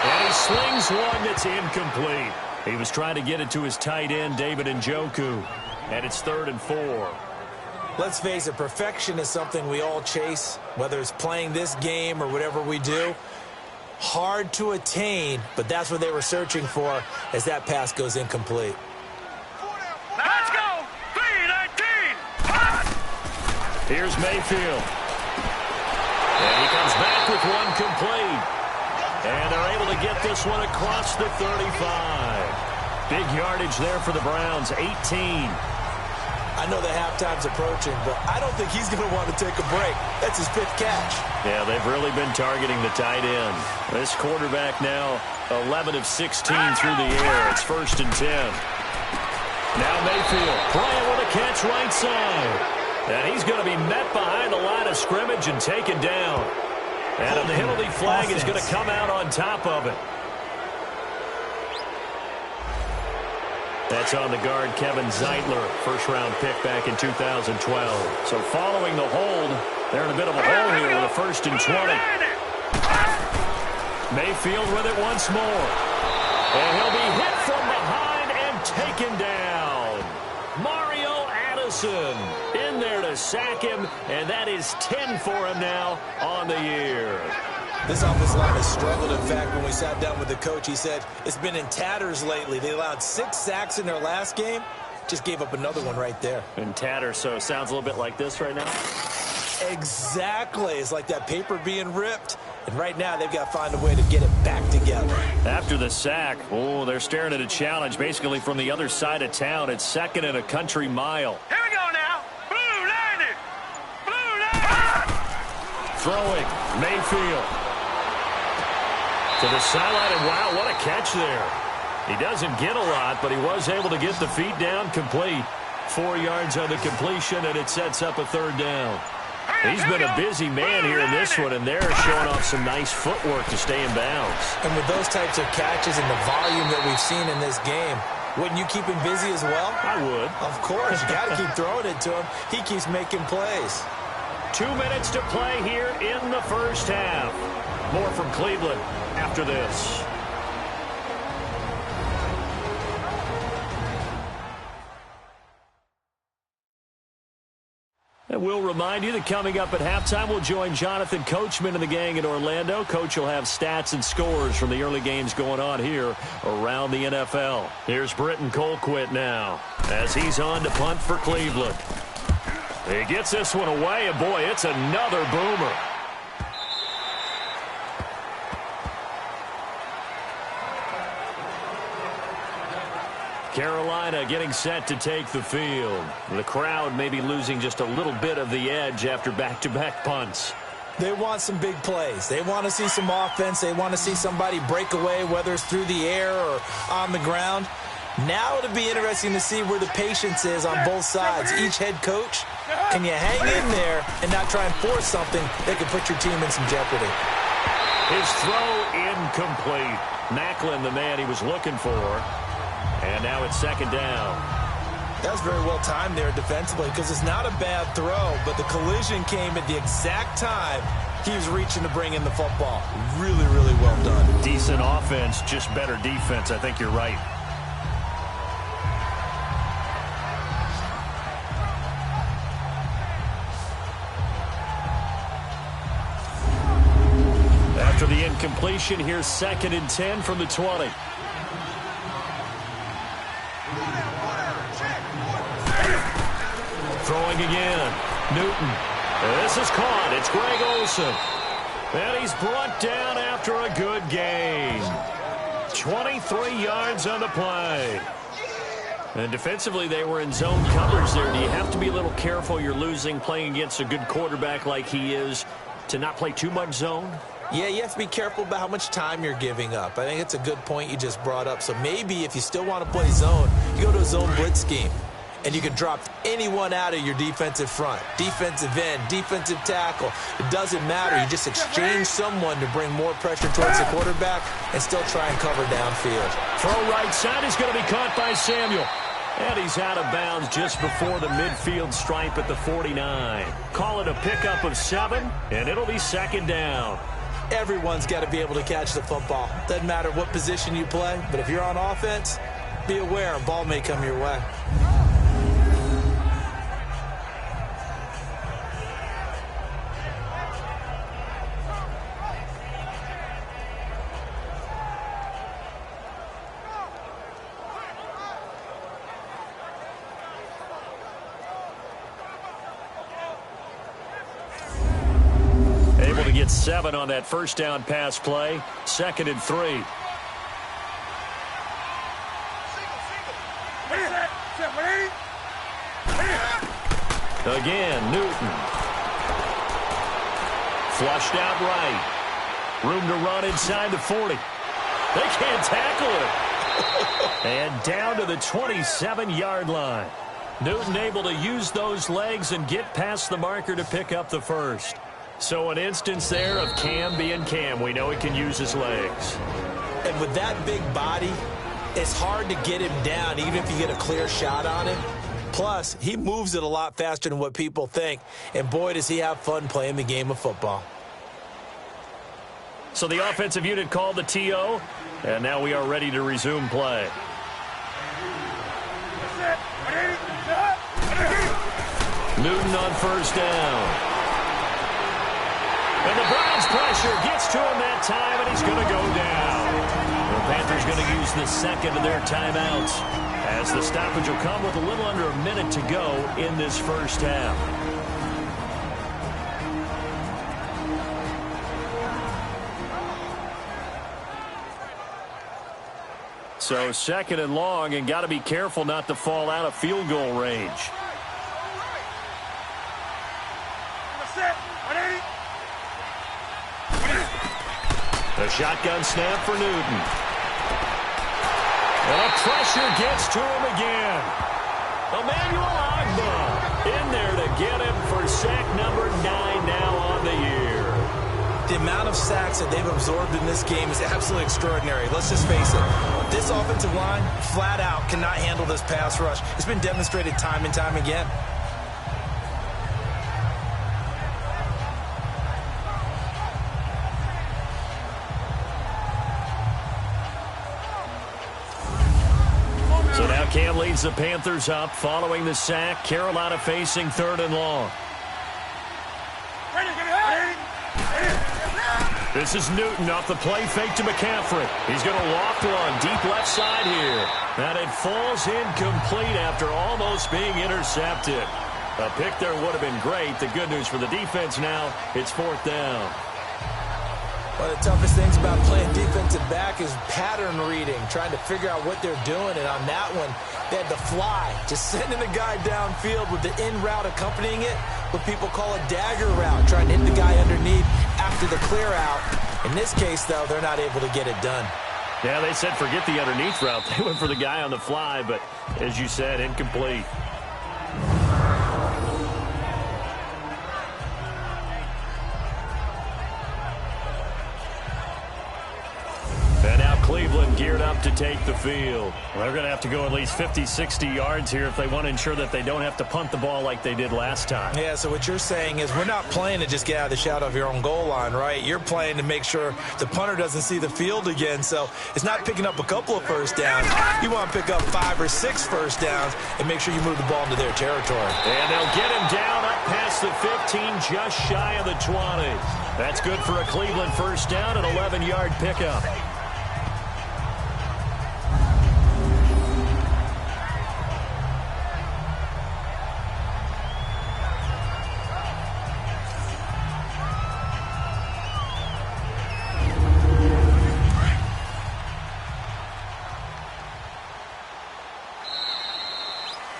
And he slings one that's incomplete. He was trying to get it to his tight end, David Njoku. And it's 3rd and 4. Let's face it, perfection is something we all chase, whether it's playing this game or whatever we do. Hard to attain, but that's what they were searching for as that pass goes incomplete. Let's go! 3-19! Here's Mayfield. And he comes back with one complete. And they're able to get this one across the 35. Big yardage there for the Browns, 18. I know the halftime's approaching, but I don't think he's going to want to take a break. That's his 5th catch. Yeah, they've really been targeting the tight end. This quarterback now 11 of 16 through the air. It's 1st and 10. Now Mayfield playing with a catch right side. And he's going to be met behind the line of scrimmage and taken down. And a penalty flag is going to come out on top of it. That's on the guard, Kevin Zeitler, 1st-round pick back in 2012. So following the hold, they're in a bit of a hole here with a 1st and 20. Mayfield with it once more. And he'll be hit from behind and taken down. Mario Addison in there to sack him, and that is 10 for him now on the year. This offensive line has struggled. In fact, when we sat down with the coach, he said it's been in tatters lately. They allowed 6 sacks in their last game. Just gave up another one right there. In tatters, so it sounds a little bit like this right now? Exactly. It's like that paper being ripped. And right now, they've got to find a way to get it back together. After the sack, they're staring at a challenge basically from the other side of town. It's 2nd and a country mile. Here we go now. Blue 90. Blue 90. Throwing, Mayfield. To the sideline, and wow, what a catch there. He doesn't get a lot, but he was able to get the feet down complete. 4 yards on the completion, and it sets up a 3rd down. He's been a busy man here in this one, and they're showing off some nice footwork to stay in bounds. And with those types of catches and the volume that we've seen in this game, wouldn't you keep him busy as well? I would. Of course. You got to keep throwing it to him. He keeps making plays. 2 minutes to play here in the 1st half. More from Cleveland after this. And we'll remind you that coming up at halftime, we'll join Jonathan Coachman and the gang in Orlando. Coach will have stats and scores from the early games going on here around the NFL. Here's Britton Colquitt now as he's on to punt for Cleveland. He gets this one away, and boy, it's another boomer. Carolina getting set to take the field. The crowd may be losing just a little bit of the edge after back-to-back punts. They want some big plays. They want to see some offense. They want to see somebody break away, whether it's through the air or on the ground. Now it'll be interesting to see where the patience is on both sides. Each head coach, can you hang in there and not try and force something that could put your team in some jeopardy? His throw incomplete. Macklin, the man he was looking for. And now it's 2nd down. That was very well timed there defensively because it's not a bad throw, but the collision came at the exact time he was reaching to bring in the football. Really, really well done. Decent offense, just better defense. I think you're right. After the incompletion, here's 2nd and 10 from the 20. Throwing again. Newton. This is caught. It's Greg Olsen. And he's brought down after a good gain. 23 yards on the play. And defensively, they were in zone coverage there. Do you have to be a little careful? You're losing playing against a good quarterback like he is to not play too much zone? Yeah, you have to be careful about how much time you're giving up. I think it's a good point you just brought up. So maybe if you still want to play zone, you go to a zone blitz scheme. And you can drop anyone out of your defensive front. Defensive end, defensive tackle. It doesn't matter. You just exchange someone to bring more pressure towards the quarterback and still try and cover downfield. Throw right side is going to be caught by Samuel. And he's out of bounds just before the midfield stripe at the 49. Call it a pickup of 7, and it'll be 2nd down. Everyone's got to be able to catch the football. Doesn't matter what position you play, but if you're on offense, be aware a ball may come your way. Able to get 7 on that first down pass play. 2nd and 3. Again, Newton. Flushed out right. Room to run inside the 40. They can't tackle it. And down to the 27-yard line. Newton able to use those legs and get past the marker to pick up the first. So an instance there of Cam being Cam. We know he can use his legs. And with that big body, it's hard to get him down, even if you get a clear shot on him. Plus, he moves it a lot faster than what people think. And boy, does he have fun playing the game of football. So the offensive unit called the TO, and now we are ready to resume play. Newton on first down. And the Browns' pressure gets to him that time, and he's going to go down. The Panthers going to use the second of their timeouts, as the stoppage will come with a little under a minute to go in this first half. So 2nd and long, and got to be careful not to fall out of field goal range. A shotgun snap for Newton. And the pressure gets to him again. Emmanuel Ogbah in there to get him for sack number 9 now on the year. The amount of sacks that they've absorbed in this game is absolutely extraordinary. Let's just face it. This offensive line, flat out, cannot handle this pass rush. It's been demonstrated time and time again. So now Cam leads the Panthers up following the sack. Carolina facing 3rd and long. This is Newton off the play fake to McCaffrey. He's going to walk one deep left side here. And it falls incomplete after almost being intercepted. A pick there would have been great. The good news for the defense now, it's 4th down. One of the toughest things about playing defensive back is pattern reading, trying to figure out what they're doing. And on that one, they had to fly, just sending the guy downfield with the in route accompanying it, what people call a dagger route, trying to hit the guy underneath after the clear out. In this case, though, they're not able to get it done. Yeah, they said forget the underneath route. They went for the guy on the fly, but as you said, incomplete. And now Cleveland geared up to take the field. Well, they're going to have to go at least 50, 60 yards here if they want to ensure that they don't have to punt the ball like they did last time. Yeah, so what you're saying is we're not playing to just get out of the shadow of your own goal line, right? You're playing to make sure the punter doesn't see the field again. So it's not picking up a couple of first downs. You want to pick up 5 or 6 first downs and make sure you move the ball into their territory. And they'll get him down up past the 15, just shy of the 20. That's good for a Cleveland first down, an 11-yard pickup.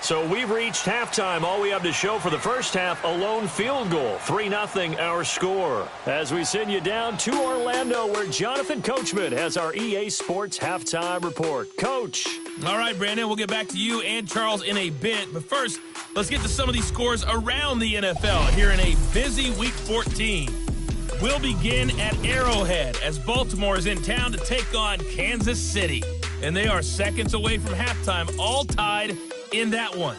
So we've reached halftime. All we have to show for the first half, a lone field goal. 3-0 our score. As we send you down to Orlando, where Jonathan Coachman has our EA Sports halftime report. Coach. All right, Brandon, we'll get back to you and Charles in a bit. But first, let's get to some of these scores around the NFL here in a busy Week 14. We'll begin at Arrowhead as Baltimore is in town to take on Kansas City. And they are seconds away from halftime, all tied in that one.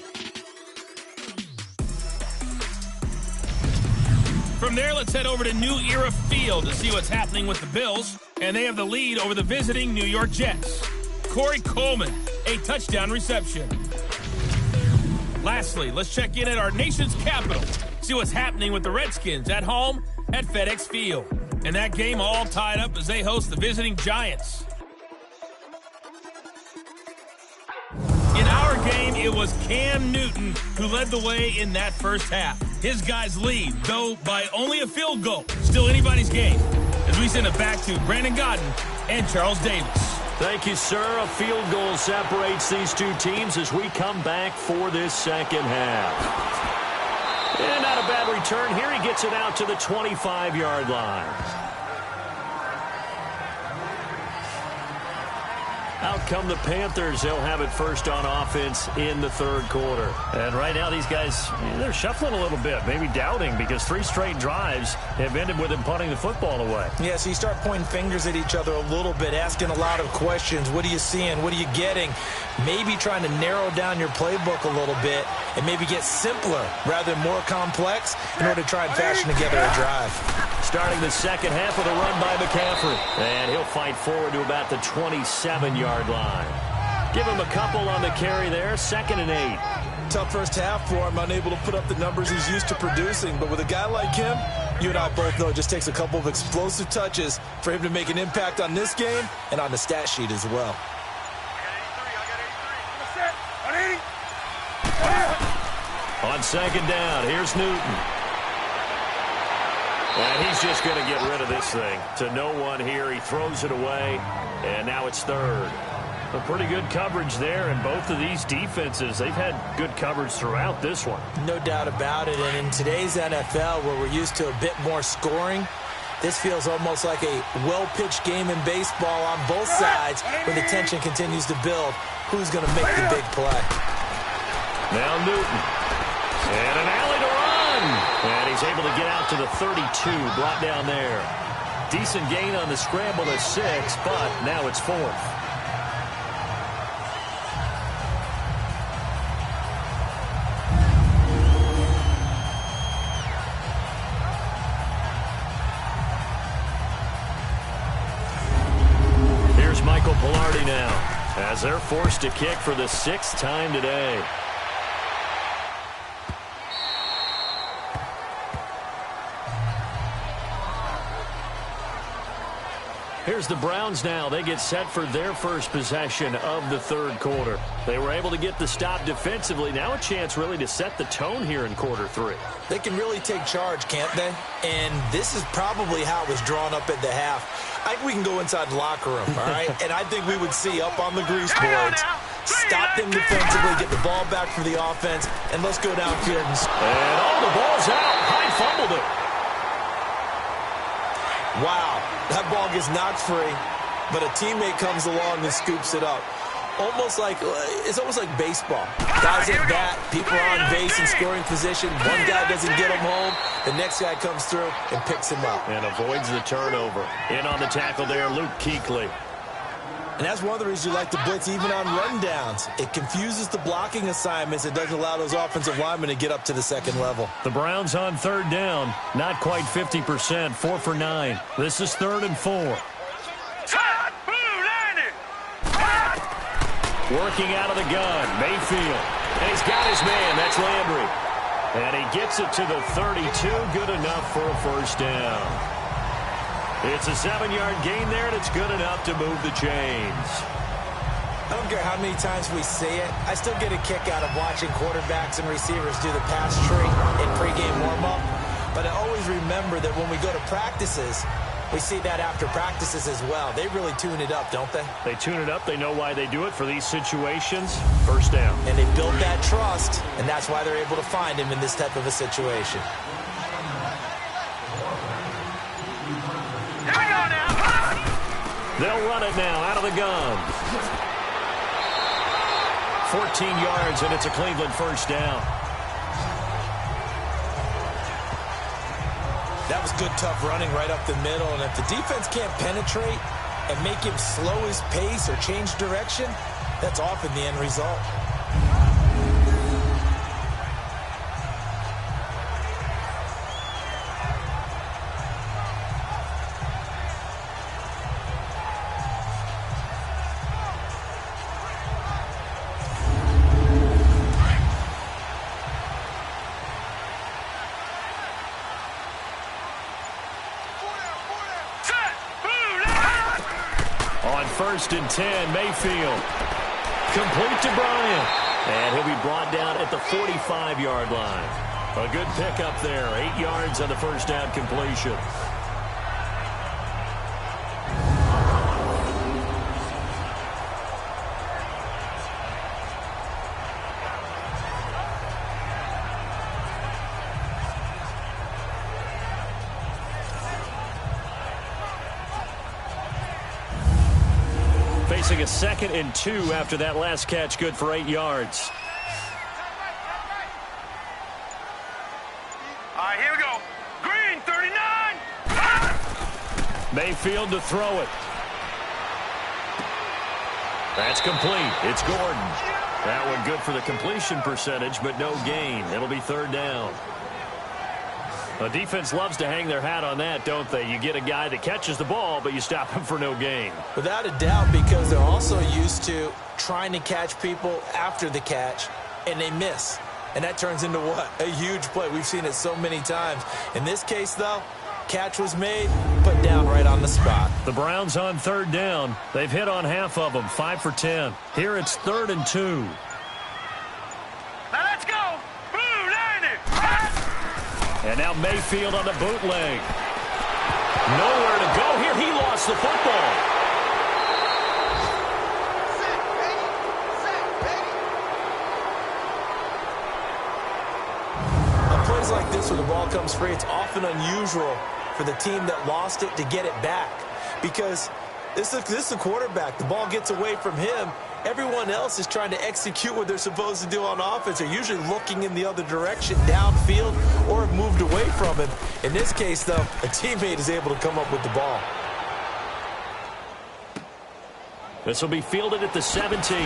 From there, let's head over to New Era Field to see what's happening with the Bills. And they have the lead over the visiting New York Jets. Corey Coleman, a touchdown reception. Lastly, let's check in at our nation's capital. See what's happening with the Redskins at home at FedEx Field. And that game all tied up as they host the visiting Giants. In our game, it was Cam Newton who led the way in that first half. His guys lead, though by only a field goal. Still anybody's game. As we send it back to Brandon Godden and Charles Davis. Thank you, sir. A field goal separates these two teams as we come back for this second half. And not a bad return here. He gets it out to the 25-yard line. Out come the Panthers. They'll have it first on offense in the third quarter. And right now these guys, they're shuffling a little bit, maybe doubting, because 3 straight drives have ended with them punting the football away. Yeah, so you start pointing fingers at each other a little bit, asking a lot of questions. What are you seeing? What are you getting? Maybe trying to narrow down your playbook a little bit and maybe get simpler rather than more complex in order to try and fashion together a drive. Starting the second half with a run by McCaffrey. And he'll fight forward to about the 27-yard line. Give him a couple on the carry there. 2nd and 8. Tough first half for him, unable to put up the numbers he's used to producing. But with a guy like him, you and I both know it just takes a couple of explosive touches for him to make an impact on this game and on the stat sheet as well. On second down, here's Newton. And he's just going to get rid of this thing. To no one here. He throws it away, and now it's third. A pretty good coverage there, and both of these defenses, they've had good coverage throughout this one. No doubt about it, and in today's NFL, where we're used to a bit more scoring, this feels almost like a well-pitched game in baseball on both sides, where the tension continues to build. Who's going to make the big play? Now Newton. And an alley to run. And he's able to get out to the 32, brought down there. Decent gain on the scramble to 6, but now it's 4th. Here's Michael Pilardi now, as they're forced to kick for the 6th time today. Here's the Browns now. They get set for their first possession of the third quarter. They were able to get the stop defensively. Now a chance really to set the tone here in quarter 3. They can really take charge, can't they? And this is probably how it was drawn up at the half. I think we can go inside the locker room, all right? And I think we would see up on the grease boards, stop them defensively, get the ball back for the offense, and let's go downfield. And the ball's out. Hyde fumbled it. Wow, that ball gets knocked free, but a teammate comes along and scoops it up. It's almost like baseball. Guys at bat, people are on base in scoring position. One guy doesn't get him home. The next guy comes through and picks him up. And avoids the turnover. In on the tackle there, Luke Kuechly. And that's one of the reasons you like to blitz even on rundowns. It confuses the blocking assignments. It doesn't allow those offensive linemen to get up to the second level. The Browns on third down. Not quite 50%. 4 for 9. This is 3rd and 4. Working out of the gun, Mayfield. And he's got his man. That's Landry. And he gets it to the 32. Good enough for a first down. It's a 7-yard gain there, and it's good enough to move the chains. I don't care how many times we see it. I still get a kick out of watching quarterbacks and receivers do the pass tree in pregame warm-up. But I always remember that when we go to practices, we see that after practices as well. They really tune it up, don't they? They tune it up. They know why they do it for these situations. First down. And they build that trust, and that's why they're able to find him in this type of a situation. They'll run it now out of the gun. 14 yards, and it's a Cleveland first down. That was good, tough running right up the middle. And if the defense can't penetrate and make him slow his pace or change direction, that's often the end result. On 1st and 10, Mayfield. Complete to Bryant. And he'll be brought down at the 45-yard line. A good pickup there. 8 yards on the first down completion. Facing a 2nd and 2 after that last catch, good for 8 yards. All right, here we go. Green, 39. Mayfield to throw it. That's complete. It's Gordon. That one good for the completion percentage, but no gain. It'll be 3rd down. The defense loves to hang their hat on that, don't they? You get a guy that catches the ball, but you stop him for no gain. Without a doubt, because they're also used to trying to catch people after the catch, and they miss. And that turns into what? A huge play. We've seen it so many times. In this case, though, catch was made, put down right on the spot. The Browns on 3rd down. They've hit on half of them, 5 for 10. Here it's 3rd and 2. Now let's go. Blue, line it. And now Mayfield on the bootleg. Nowhere to go here. He lost the football. On plays like this where the ball comes free, it's often unusual for the team that lost it to get it back. Because this is the quarterback. The ball gets away from him. Everyone else is trying to execute what they're supposed to do on offense. They're usually looking in the other direction, downfield, or have moved away from him. In this case, though, a teammate is able to come up with the ball. This will be fielded at the 17.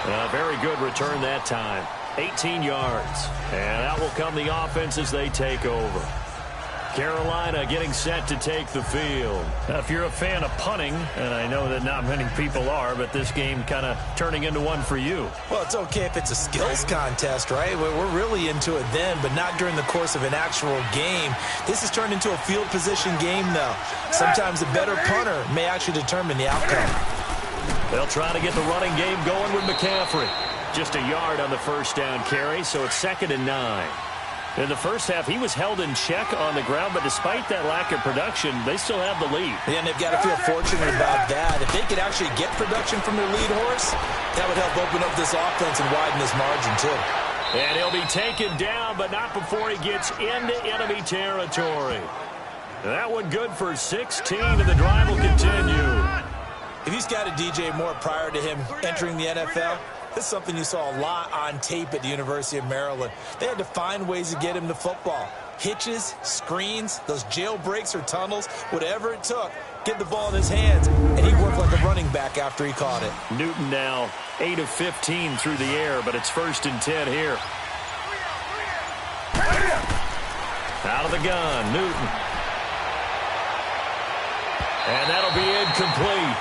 A very good return that time. 18 yards. And that will come the offense as they take over. Carolina getting set to take the field. Now, if you're a fan of punting, and I know that not many people are, but this game kind of turning into one for you. Well, it's okay if it's a skills contest, right? We're really into it then, but not during the course of an actual game. This has turned into a field position game, though. Sometimes a better punter may actually determine the outcome. They'll try to get the running game going with McCaffrey. Just a yard on the first down carry, so it's 2nd and 9. In the first half, he was held in check on the ground, but despite that lack of production, they still have the lead. Yeah, and they've got to feel fortunate about that. If they could actually get production from their lead horse, that would help open up this offense and widen this margin, too. And he'll be taken down, but not before he gets into enemy territory. That one good for 16, and the drive will continue. If he's got a DJ Moore prior to him entering the NFL, this is something you saw a lot on tape at the University of Maryland. They had to find ways to get him to football. Hitches, screens, those jailbreaks or tunnels, whatever it took, get the ball in his hands, and he worked like a running back after he caught it. Newton now 8 of 15 through the air, but it's 1st and 10 here. Out of the gun, Newton. And that'll be incomplete.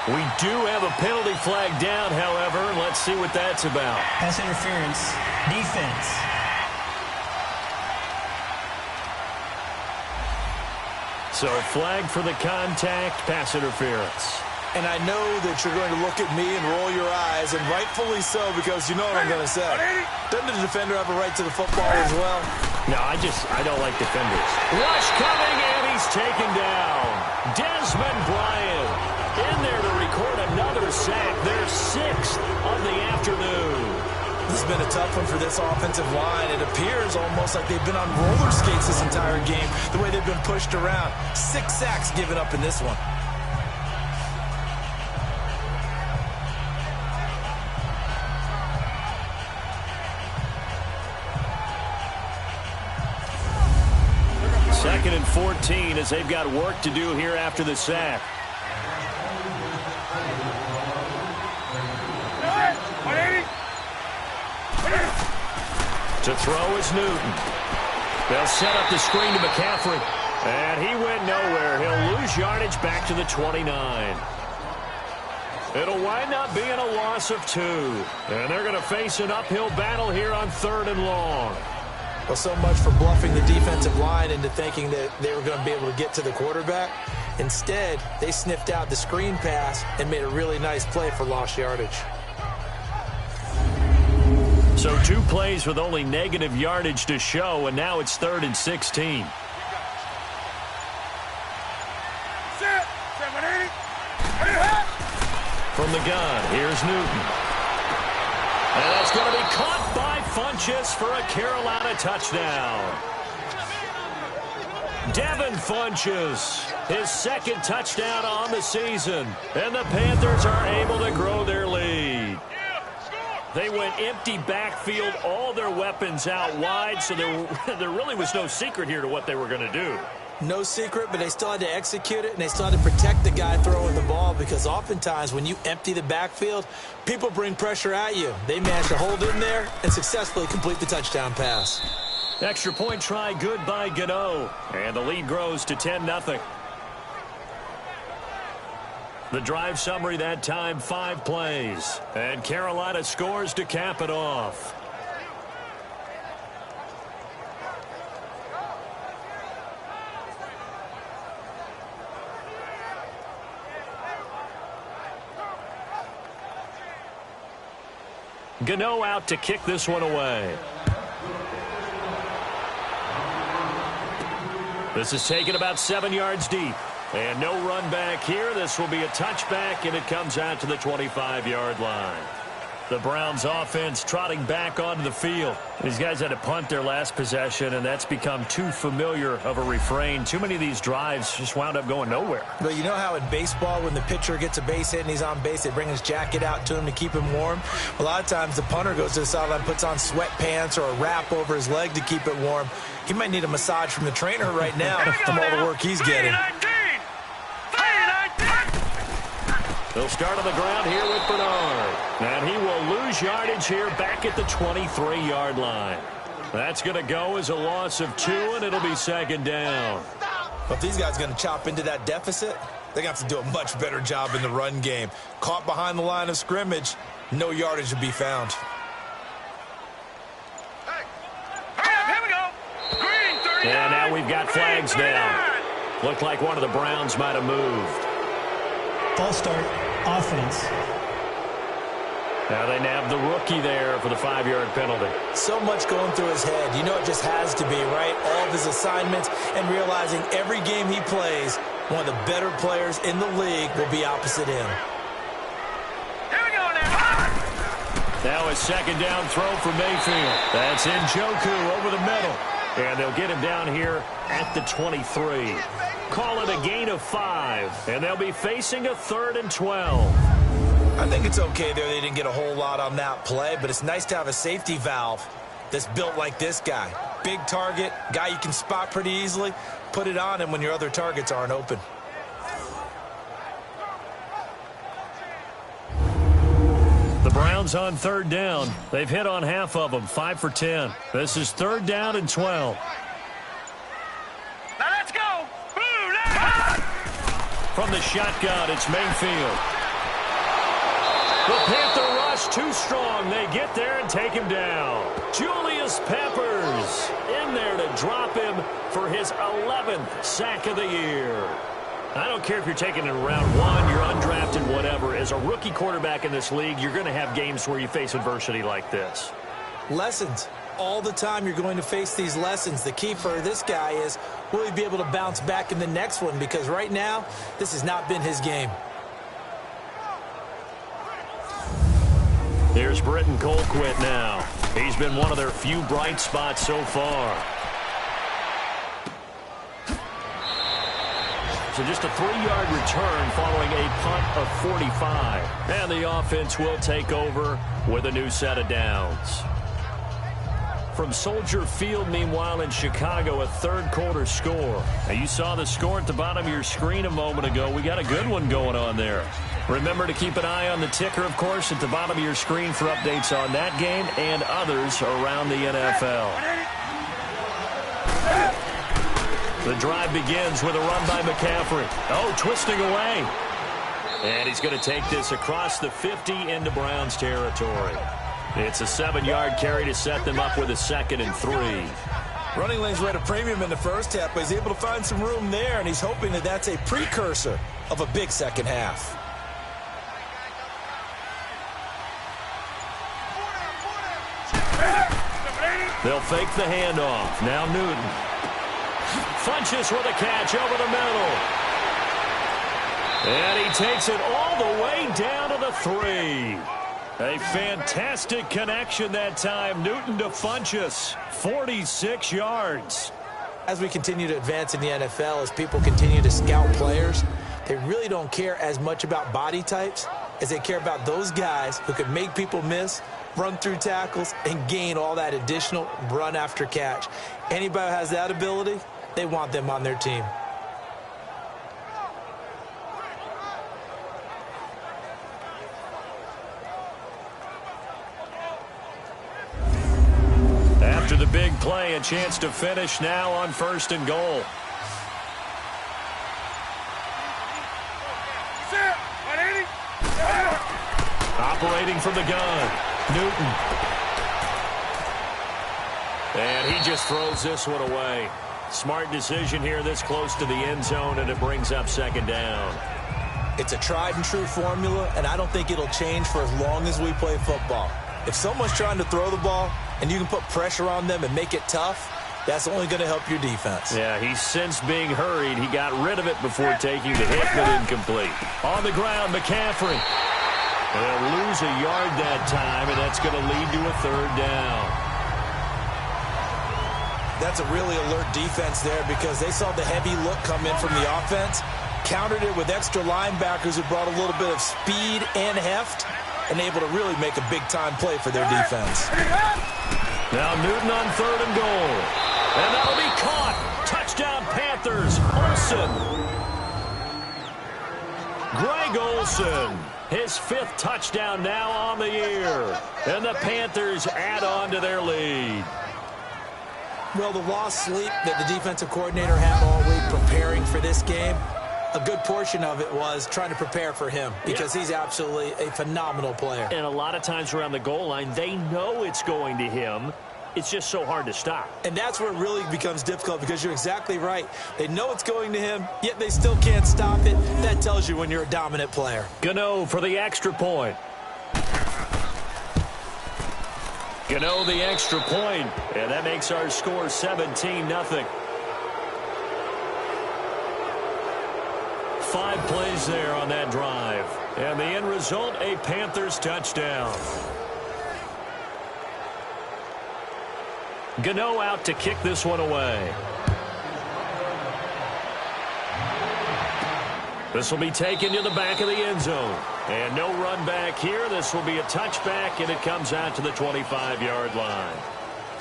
We do have a penalty flag down, however. Let's see what that's about. Pass interference. Defense. So flag for the contact, pass interference. And I know that you're going to look at me and roll your eyes, and rightfully so, because you know what I'm going to say. Doesn't the defender have a right to the football as well? No, I don't like defenders. Rush coming, and he's taken down. Desmond Bryant in there to record another sack. Their 6th of the afternoon. This has been a tough one for this offensive line. It appears almost like they've been on roller skates this entire game, the way they've been pushed around. 6 sacks given up in this one. Second and 14 as they've got work to do here after the sack. To throw is Newton. They'll set up the screen to McCaffrey. And he went nowhere. He'll lose yardage back to the 29. It'll wind up being a loss of 2. And they're going to face an uphill battle here on 3rd and long. Well, so much for bluffing the defensive line into thinking that they were going to be able to get to the quarterback. Instead, they sniffed out the screen pass and made a really nice play for lost yardage. So 2 plays with only negative yardage to show, and now it's 3rd and 16. From the gun, here's Newton. And that's going to be caught by Funchess for a Carolina touchdown. Devin Funchess, his 2nd touchdown on the season. And the Panthers are able to grow their lead. They went empty backfield, all their weapons out wide, so there really was no secret here to what they were going to do. No secret, but they still had to execute it, and they still had to protect the guy throwing the ball, because oftentimes when you empty the backfield, people bring pressure at you. They managed to hold in there and successfully complete the touchdown pass. Extra point try good by Gano, and the lead grows to 10-0. The drive summary that time, 5 plays, and Carolina scores to cap it off. Gano out to kick this one away. This is taken about 7 yards deep. And no run back here. This will be a touchback, and it comes out to the 25-yard line. The Browns offense trotting back onto the field. These guys had to punt their last possession, and that's become too familiar of a refrain. Too many of these drives just wound up going nowhere. But you know how in baseball, when the pitcher gets a base hit and he's on base, they bring his jacket out to him to keep him warm? A lot of times the punter goes to the sideline, puts on sweatpants or a wrap over his leg to keep it warm. He might need a massage from the trainer right now from all the work he's getting. They'll start on the ground here with Bernard. And he will lose yardage here back at the 23-yard line. That's going to go as a loss of 2, and it'll be 2nd down. But if these guys are going to chop into that deficit, they're going to have to do a much better job in the run game. Caught behind the line of scrimmage, no yardage to be found. Here we go. Green 39. And now we've got flags down. Looked like one of the Browns might have moved. False start, offense. Now they nab the rookie there for the 5-yard penalty. So much going through his head. You know it just has to be, right? All of his assignments and realizing every game he plays, one of the better players in the league will be opposite him. Here we go now. Now a 2nd down throw for Mayfield. That's Njoku over the middle. And they'll get him down here at the 23. Call it a gain of 5. And they'll be facing a 3rd and 12. I think it's okay there. They didn't get a whole lot on that play, but it's nice to have a safety valve that's built like this guy. Big target, guy you can spot pretty easily. Put it on him when your other targets aren't open. The Browns on 3rd down. They've hit on half of them, 5 for 10. This is 3rd down and 12. Now let's go. Boom, now. From the shotgun, it's Mayfield. The Panther rush too strong. They get there and take him down. Julius Peppers in there to drop him for his 11th sack of the year. I don't care if you're taking it in round 1, you're undrafted, whatever. As a rookie quarterback in this league, you're going to have games where you face adversity like this. Lessons. All the time you're going to face these lessons. The key for this guy is, will he be able to bounce back in the next one? Because right now, this has not been his game. Here's Britton Colquitt now. He's been one of their few bright spots so far. So just a 3-yard return following a punt of 45. And the offense will take over with a new set of downs. From Soldier Field, meanwhile, in Chicago, a 3rd-quarter score. Now, you saw the score at the bottom of your screen a moment ago. We got a good one going on there. Remember to keep an eye on the ticker, of course, at the bottom of your screen for updates on that game and others around the NFL. The drive begins with a run by McCaffrey. Oh, twisting away. And he's going to take this across the 50 into Browns territory. It's a 7-yard carry to set them up with a 2nd and 3. Running lanes were at a premium in the first half, but he's able to find some room there, and he's hoping that that's a precursor of a big second half. They'll fake the handoff. Now Newton. Funches with a catch over the middle. And he takes it all the way down to the 3. A fantastic connection that time. Newton to Funches. 46 yards. As we continue to advance in the NFL, as people continue to scout players, they really don't care as much about body types as they care about those guys who can make people miss, run through tackles, and gain all that additional run after catch. Anybody who has that ability, they want them on their team. After the big play, a chance to finish now on 1st and goal. Operating from the gun, Newton. And he just throws this one away. Smart decision here this close to the end zone, and it brings up 2nd down. It's a tried and true formula, and I don't think it'll change for as long as we play football. If someone's trying to throw the ball and you can put pressure on them and make it tough, that's only going to help your defense. Yeah, he's since being hurried. He got rid of it before taking the hit, but incomplete. On the ground, McCaffrey. They'll lose a yard that time, and that's going to lead to a 3rd down. That's a really alert defense there because they saw the heavy look come in from the offense, countered it with extra linebackers who brought a little bit of speed and heft, and able to really make a big-time play for their defense. Now Newton on 3rd and goal. And that'll be caught. Touchdown Panthers. Olsen. Greg Olsen. His 5th touchdown now on the year. And the Panthers add on to their lead. Well, the lost sleep that the defensive coordinator had all week preparing for this game, a good portion of it was trying to prepare for him because he's absolutely a phenomenal player. And a lot of times around the goal line, they know it's going to him. It's just so hard to stop. And that's where it really becomes difficult because you're exactly right. They know it's going to him, yet they still can't stop it. That tells you when you're a dominant player. Gano for the extra point. Gano the extra point, and that makes our score 17-0. 5 plays there on that drive. And the end result, a Panthers touchdown. Gano out to kick this one away. This will be taken to the back of the end zone. And no run back here. This will be a touchback, and it comes out to the 25-yard line.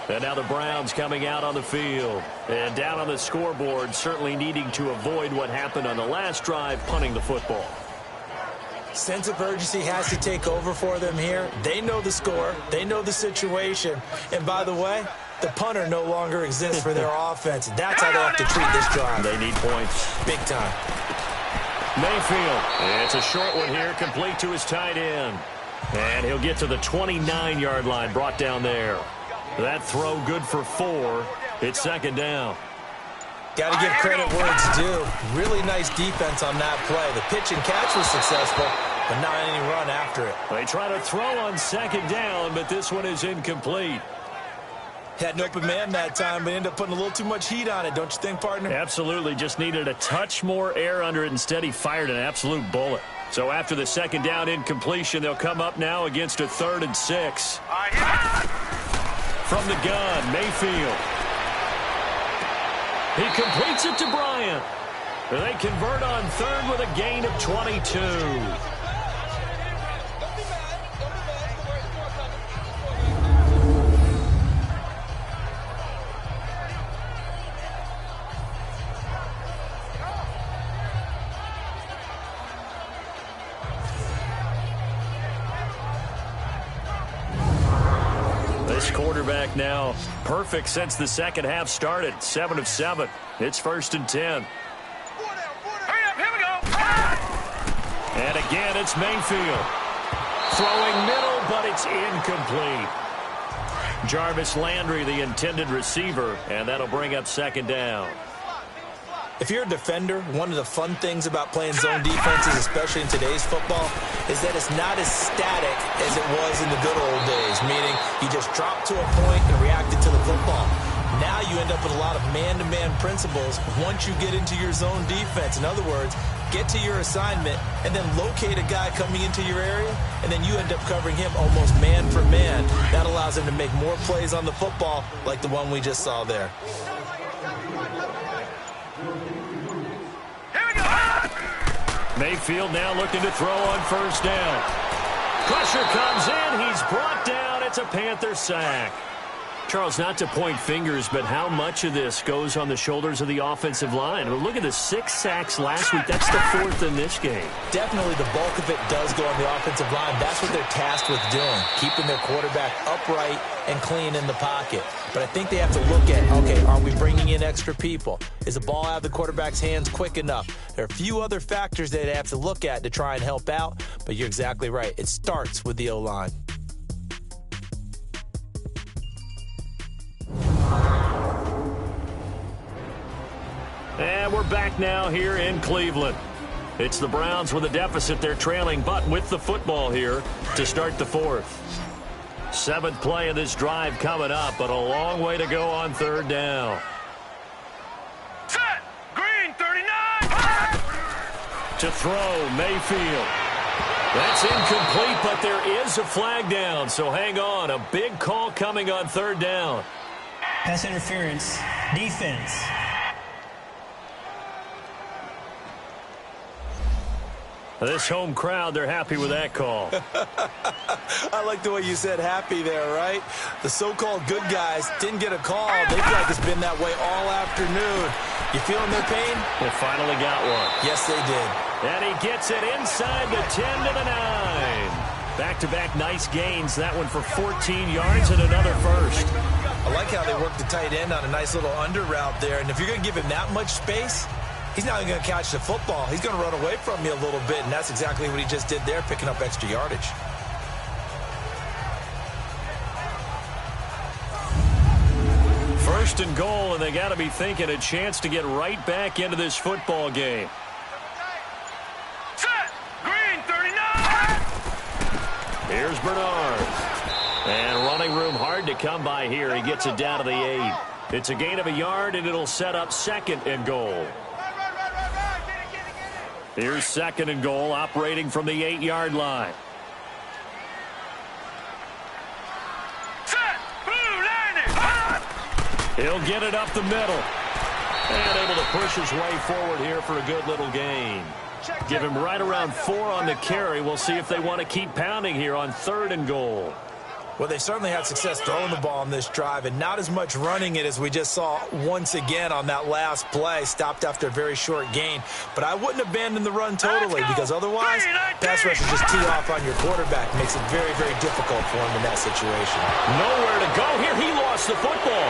And now the Browns coming out on the field. And down on the scoreboard, certainly needing to avoid what happened on the last drive, punting the football. Sense of urgency has to take over for them here. They know the score. They know the situation. And by the way, the punter no longer exists for their offense. That's how they have to treat this drive. They need points. Big time. Mayfield. It's a short one here, complete to his tight end. And he'll get to the 29-yard line, brought down there. That throw good for 4. It's 2nd down. Got to give credit where it's due. Really nice defense on that play. The pitch and catch was successful, but not any run after it. They try to throw on 2nd down, but this one is incomplete. Had an open man that time, but ended up putting a little too much heat on it, don't you think, partner? Absolutely. Just needed a touch more air under it. Instead, he fired an absolute bullet. So after the 2nd down incompletion, they'll come up now against a 3rd and 6. From the gun, Mayfield. He completes it to Bryant. They convert on 3rd with a gain of 22. This quarterback now perfect since the 2nd half started. 7 of 7. It's 1st and 10. Hurry up, here we go. And again, it's Mayfield. Throwing middle, but it's incomplete. Jarvis Landry, the intended receiver, and that'll bring up second down. If you're a defender, one of the fun things about playing zone defenses, especially in today's football, is that it's not as static as it was in the good old days, meaning you just drop to a point and reacted to the football. Now you end up with a lot of man-to-man principles once you get into your zone defense. In other words, get to your assignment and then locate a guy coming into your area, and then you end up covering him almost man for man. That allows him to make more plays on the football like the one we just saw there. Mayfield now looking to throw on first down. Pressure comes in. He's brought down. It's a Panther sack. Charles, not to point fingers, but how much of this goes on the shoulders of the offensive line? Well, look at the 6 sacks last week. That's the 4th in this game. Definitely the bulk of it does go on the offensive line. That's what they're tasked with doing, keeping their quarterback upright and clean in the pocket. But I think they have to look at, okay, are we bringing in extra people? Is the ball out of the quarterback's hands quick enough? There are a few other factors that they have to look at to try and help out, but you're exactly right. It starts with the O-line. And we're back now here in Cleveland. It's the Browns with a deficit. They're trailing, but with the football here to start the 4th. 7th play of this drive coming up, but a long way to go on 3rd down. Set! Green, 39! To throw, Mayfield. That's incomplete, but there is a flag down, so hang on. A big call coming on 3rd down. Pass interference. Defense. This home crowd, they're happy with that call. I like the way you said happy there, right? The so-called good guys didn't get a call. They feel like it's been that way all afternoon. You feeling their pain? They finally got one. Yes, they did. And he gets it inside the 10 to the 9. Back-to-back nice gains. That one for 14 yards and another first. I like how they worked the tight end on a nice little under route there. And if you're going to give him that much space, he's not even going to catch the football. He's going to run away from you a little bit, and that's exactly what he just did there, picking up extra yardage. First and goal, and they got to be thinking a chance to get right back into this football game. Set! Green, 39! Here's Bernard. And running room hard to come by here. He gets it down to the 8. It's a gain of a yard, and it'll set up 2nd and goal. Here's 2nd and goal, operating from the 8-yard line. Set! Blue, landing! He'll get it up the middle. And able to push his way forward here for a good little gain. Give him right around 4 on the carry. We'll see if they want to keep pounding here on 3rd and goal. Well, they certainly had success throwing the ball on this drive, and not as much running it as we just saw once again on that last play. Stopped after a very short gain. But I wouldn't abandon the run totally, because otherwise, pass rush will just tee off on your quarterback. Makes it very, very difficult for him in that situation. Nowhere to go here. He lost the football.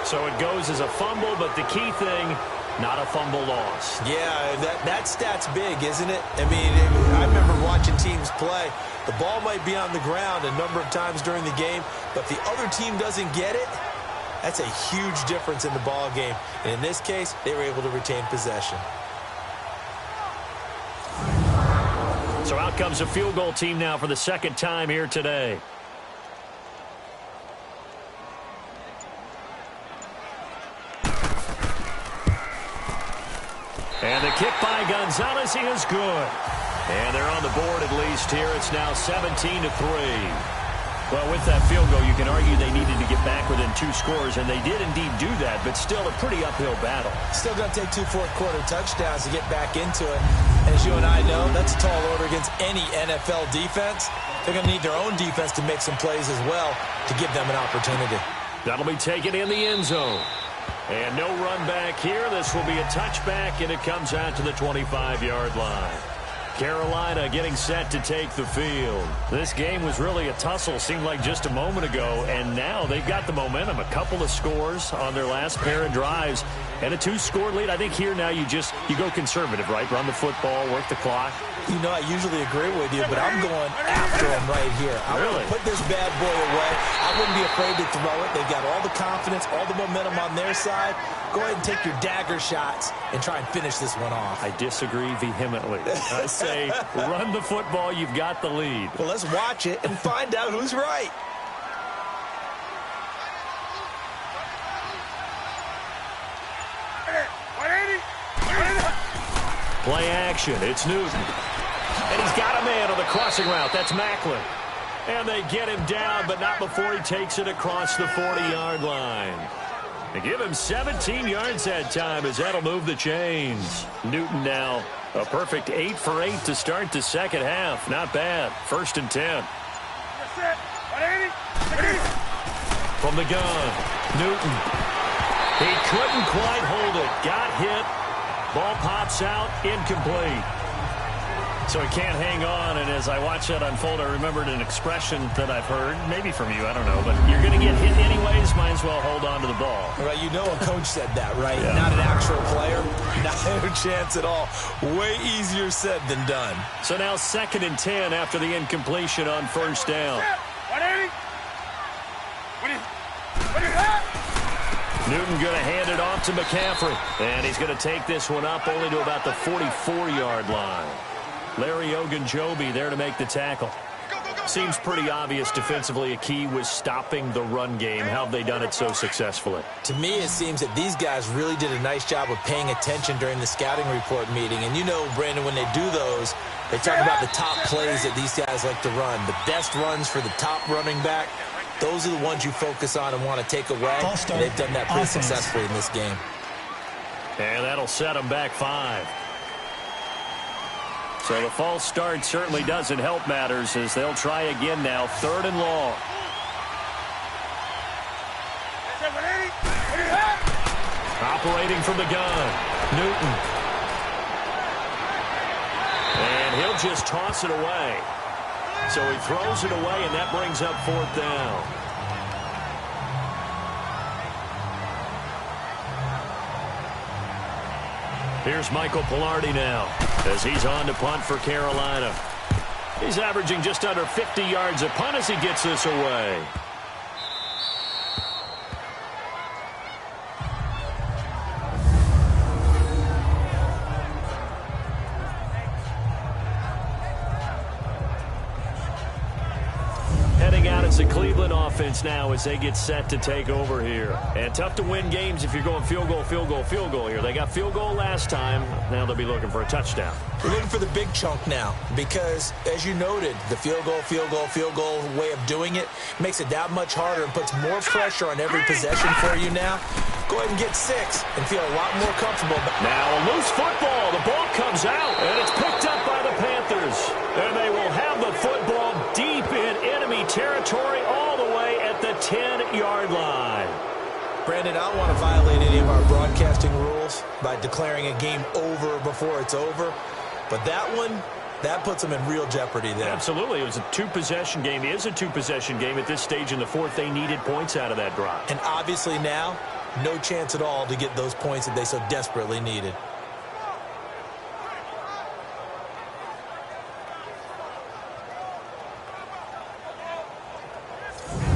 So it goes as a fumble, but the key thing, not a fumble loss. Yeah, that stat's big, isn't it? I mean, I remember watching teams play. The ball might be on the ground a number of times during the game, but if the other team doesn't get it, that's a huge difference in the ball game. And in this case, they were able to retain possession. So out comes a field goal team now for the 2nd time here today. And the kick by Gonzalez is good. And they're on the board at least here. It's now 17-3. Well, with that field goal, you can argue they needed to get back within 2 scores, and they did indeed do that, but still a pretty uphill battle. Still going to take 2 fourth-quarter touchdowns to get back into it. And as you and I know, that's a tall order against any NFL defense. They're going to need their own defense to make some plays as well to give them an opportunity. That'll be taken in the end zone. And no run back here. This will be a touchback, and it comes out to the 25-yard line. Carolina getting set to take the field. This game was really a tussle, seemed like just a moment ago, and now they've got the momentum. A couple of scores on their last pair of drives, And a 2-score lead. I think here now you go conservative, right? Run the football, work the clock. You know, I usually agree with you, but I'm going after him right here. I want to put this bad boy away. I wouldn't be afraid to throw it. They've got all the confidence, all the momentum on their side. Go ahead and take your dagger shots and try and finish this one off. I disagree vehemently. I say run the football. You've got the lead. Well, let's watch it and find out who's right. Play action. It's Newton. And he's got a man on the crossing route. That's Macklin. And they get him down, but not before he takes it across the 40-yard line. They give him 17 yards that time as that'll move the chains. Newton now a perfect 8 for 8 to start the second half. Not bad. 1st and 10. From the gun, Newton. He couldn't quite hold it. Got hit. Ball pops out, incomplete. So he can't hang on, and as I watch that unfold, I remembered an expression that I've heard, maybe from you, I don't know, but you're going to get hit anyways, might as well hold on to the ball. Right, you know a coach said that, right? Yeah. Not an actual player. Not a chance at all. Way easier said than done. So now 2nd and 10 after the incompletion on 1st down. Newton going to hand it off to McCaffrey. And he's going to take this one up only to about the 44-yard line. Larry Ogunjobi there to make the tackle. Seems pretty obvious defensively a key was stopping the run game. How have they done it so successfully? To me, it seems that these guys really did a nice job of paying attention during the scouting report meeting. And you know, Brandon, when they do those, they talk about the top plays that these guys like to run. The best runs for the top running back. Those are the ones you focus on and want to take away. And they've done that pretty successfully in this game. And that'll set them back 5. So the false start certainly doesn't help matters as they'll try again now. 3rd and long. Operating from the gun, Newton. And he'll just toss it away. So he throws it away, and that brings up 4th down. Here's Michael Pilardi now as he's on to punt for Carolina. He's averaging just under 50 yards a punt as he gets this away. It's the Cleveland offense now as they get set to take over here. And tough to win games if you're going field goal, field goal, field goal here. They got field goal last time. Now they'll be looking for a touchdown. We're looking for the big chunk now because, as you noted, the field goal way of doing it makes it that much harder and puts more pressure on every possession for you now. Go ahead and get 6 and feel a lot more comfortable. Now a loose football. The ball comes out, and it's picked up by the Panthers. And they will have the football deep in enemy territory all the way at the 10-yard line. Brandon, I don't want to violate any of our broadcasting rules by declaring a game over before it's over. But that one, that puts them in real jeopardy there. Absolutely. It was a 2-possession game. It is a 2-possession game at this stage in the 4th. They needed points out of that drive. And obviously now, no chance at all to get those points that they so desperately needed.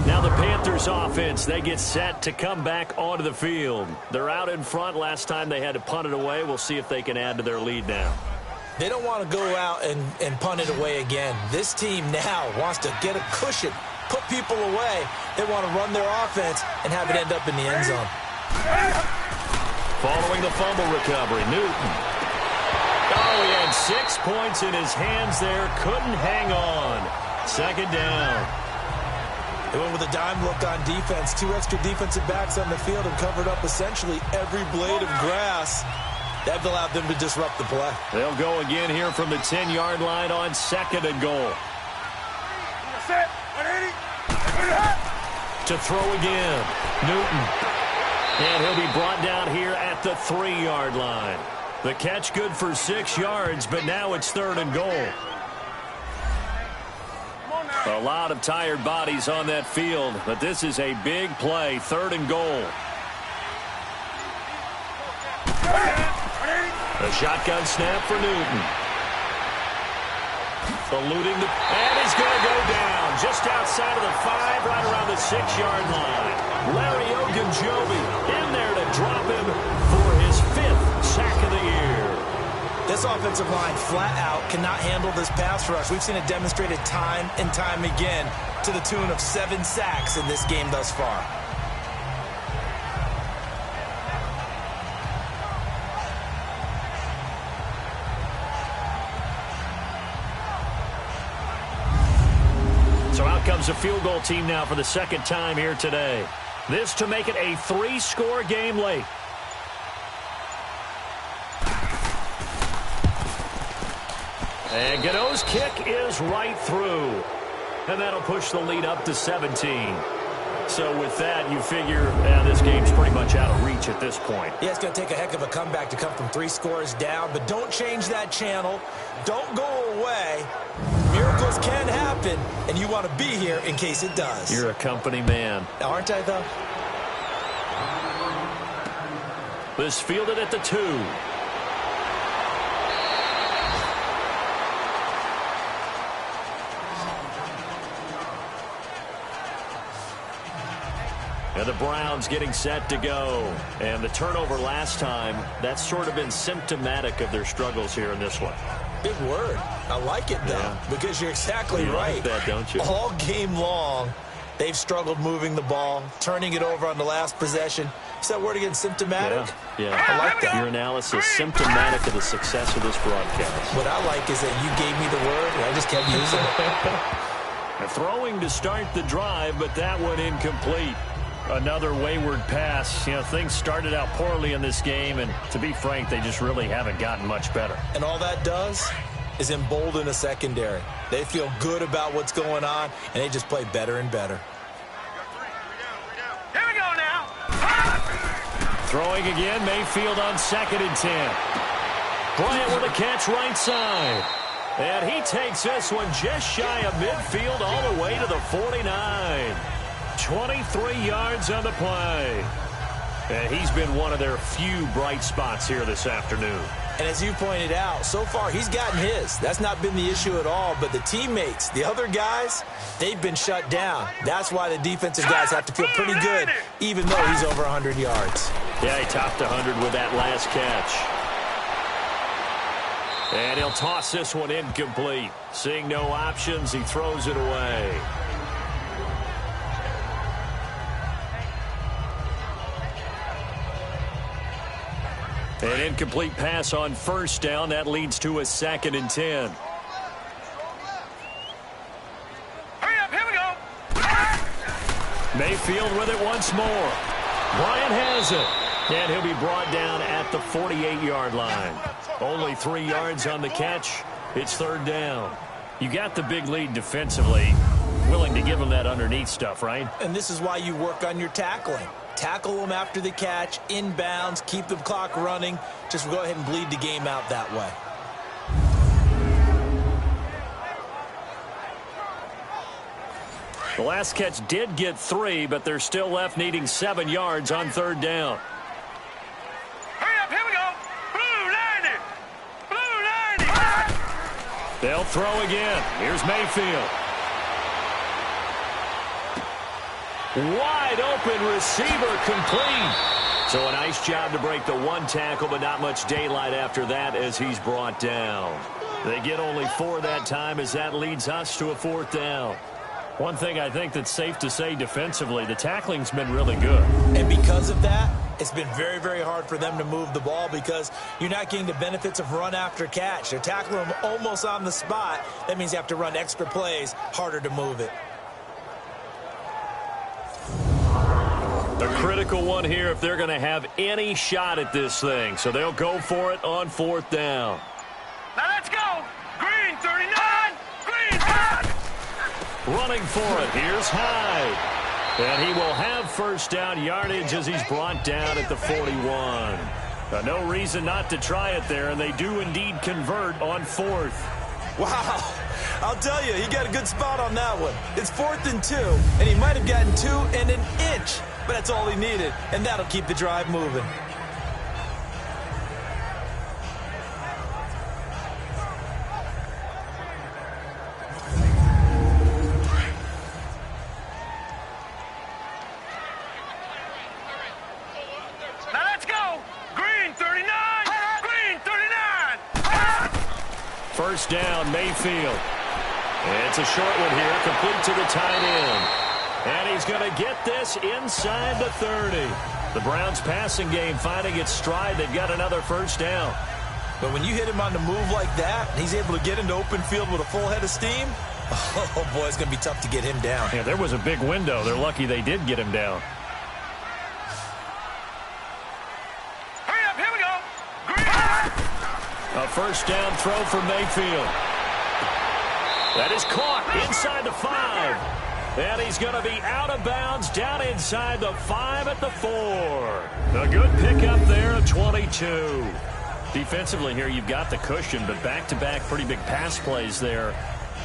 Now the Panthers offense, they get set to come back onto the field. They're out in front. Last time they had to punt it away. We'll see if they can add to their lead now. They don't want to go out and punt it away again. This team now wants to get a cushion, put people away. They want to run their offense and have it end up in the end zone. Following the fumble recovery, Newton. Oh, he had 6 points in his hands there. Couldn't hang on. 2nd down. They went with a dime look on defense. 2 extra defensive backs on the field and covered up essentially every blade of grass. That allowed them to disrupt the play. They'll go again here from the 10-yard line on 2nd and goal. To throw again, Newton. And he'll be brought down here at the 3-yard line. The catch good for 6 yards, but now it's 3rd and goal. A lot of tired bodies on that field, but this is a big play, 3rd and goal. A shotgun snap for Newton. Eluding and he's going to go down just outside of the 5, right around the 6-yard line. Larry Ogunjobi in there to drop him for his 5th sack of the year. This offensive line flat out cannot handle this pass rush. We've seen it demonstrated time and time again to the tune of 7 sacks in this game thus far. So out comes a field goal team now for the 2nd time here today. This to make it a 3-score game late. And Gano's kick is right through. And that'll push the lead up to 17. So with that, you figure this game's pretty much out of reach at this point. Yeah, it's going to take a heck of a comeback to come from 3 scores down. But don't change that channel. Don't go away. Miracles can happen, and you want to be here in case it does. You're a company man. Aren't I, though? This fielded at the 2. And the Browns getting set to go. And the turnover last time, that's sort of been symptomatic of their struggles here in this one. Big word. I like it, though, because you're exactly right. Like that, don't you? All game long, they've struggled moving the ball, turning it over on the last possession. Is that word again, symptomatic? Yeah. I like that. Your analysis, symptomatic of the success of this broadcast. What I like is that you gave me the word, and I just kept using it. Throwing to start the drive, but that one incomplete. Another wayward pass. Things started out poorly in this game, and to be frank, they just really haven't gotten much better. And all that does is embolden a secondary. They feel good about what's going on, and they just play better and better. Here we go now. Throwing again, Mayfield on 2nd and 10. Bryant with a catch right side. And he takes this one just shy of midfield all the way to the 49. 23 yards on the play. And he's been one of their few bright spots here this afternoon. And as you pointed out, so far he's gotten his. That's not been the issue at all. But the teammates, the other guys, they've been shut down. That's why the defensive guys have to feel pretty good, even though he's over 100 yards. Yeah, he topped 100 with that last catch. And he'll toss this one incomplete. Seeing no options, he throws it away. An incomplete pass on 1st down. That leads to a 2nd and 10. Hurry up, here we go. Mayfield with it once more. Bryant has it. And he'll be brought down at the 48-yard line. Only 3 yards on the catch. It's 3rd down. You got the big lead defensively. Willing to give him that underneath stuff, right? And this is why you work on your tackling. Tackle them after the catch, inbounds, keep the clock running. Just go ahead and bleed the game out that way. The last catch did get 3, but they're still left needing 7 yards on 3rd down. Hurry up, here we go. Blue 90. Blue 90. They'll throw again. Here's Mayfield. Wide open receiver complete. So a nice job to break the 1 tackle, but not much daylight after that as he's brought down. They get only 4 that time as that leads us to a 4th down. One thing I think that's safe to say defensively, the tackling's been really good. And because of that, it's been very, very hard for them to move the ball because you're not getting the benefits of run after catch. They're tackling them almost on the spot. That means you have to run extra plays, harder to move it. A critical one here if they're going to have any shot at this thing. So they'll go for it on 4th down. Now let's go. Green 39. Green 5. Running for it. Here's Hyde. And he will have 1st down yardage as he's brought down at the 41. No reason not to try it there, and they do indeed convert on 4th. Wow. I'll tell you, he got a good spot on that one. It's 4th and 2, and he might have gotten 2 and an inch. But that's all he needed, and that'll keep the drive moving. First down, Mayfield. It's a short one here, complete to the tight end. And he's going to get this inside the 30. The Browns passing game finding its stride. They've got another first down. But when you hit him on the move like that, he's able to get into open field with a full head of steam. Oh, boy, it's going to be tough to get him down. Yeah, there was a big window. They're lucky they did get him down. Hurry up, here we go. A first down throw for Mayfield. That is caught inside the 5. And he's going to be out of bounds down inside the 5 at the 4. A good pickup there at 22. Defensively here, you've got the cushion, but back-to-back pretty big pass plays there.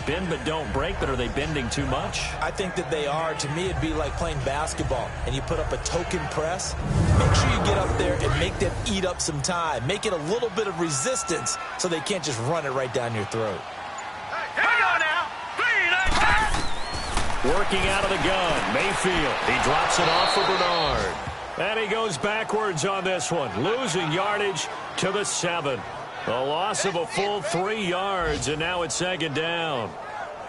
Bend but don't break, but are they bending too much? I think that they are. To me, it'd be like playing basketball, and you put up a token press. Make sure you get up there and make them eat up some time. Make it a little bit of resistance so they can't just run it right down your throat. Here we go now. 3, 9, 10. Working out of the gun, Mayfield. He drops it off for Bernard. And he goes backwards on this one, losing yardage to the 7. A loss of a full 3 yards, and now it's second down.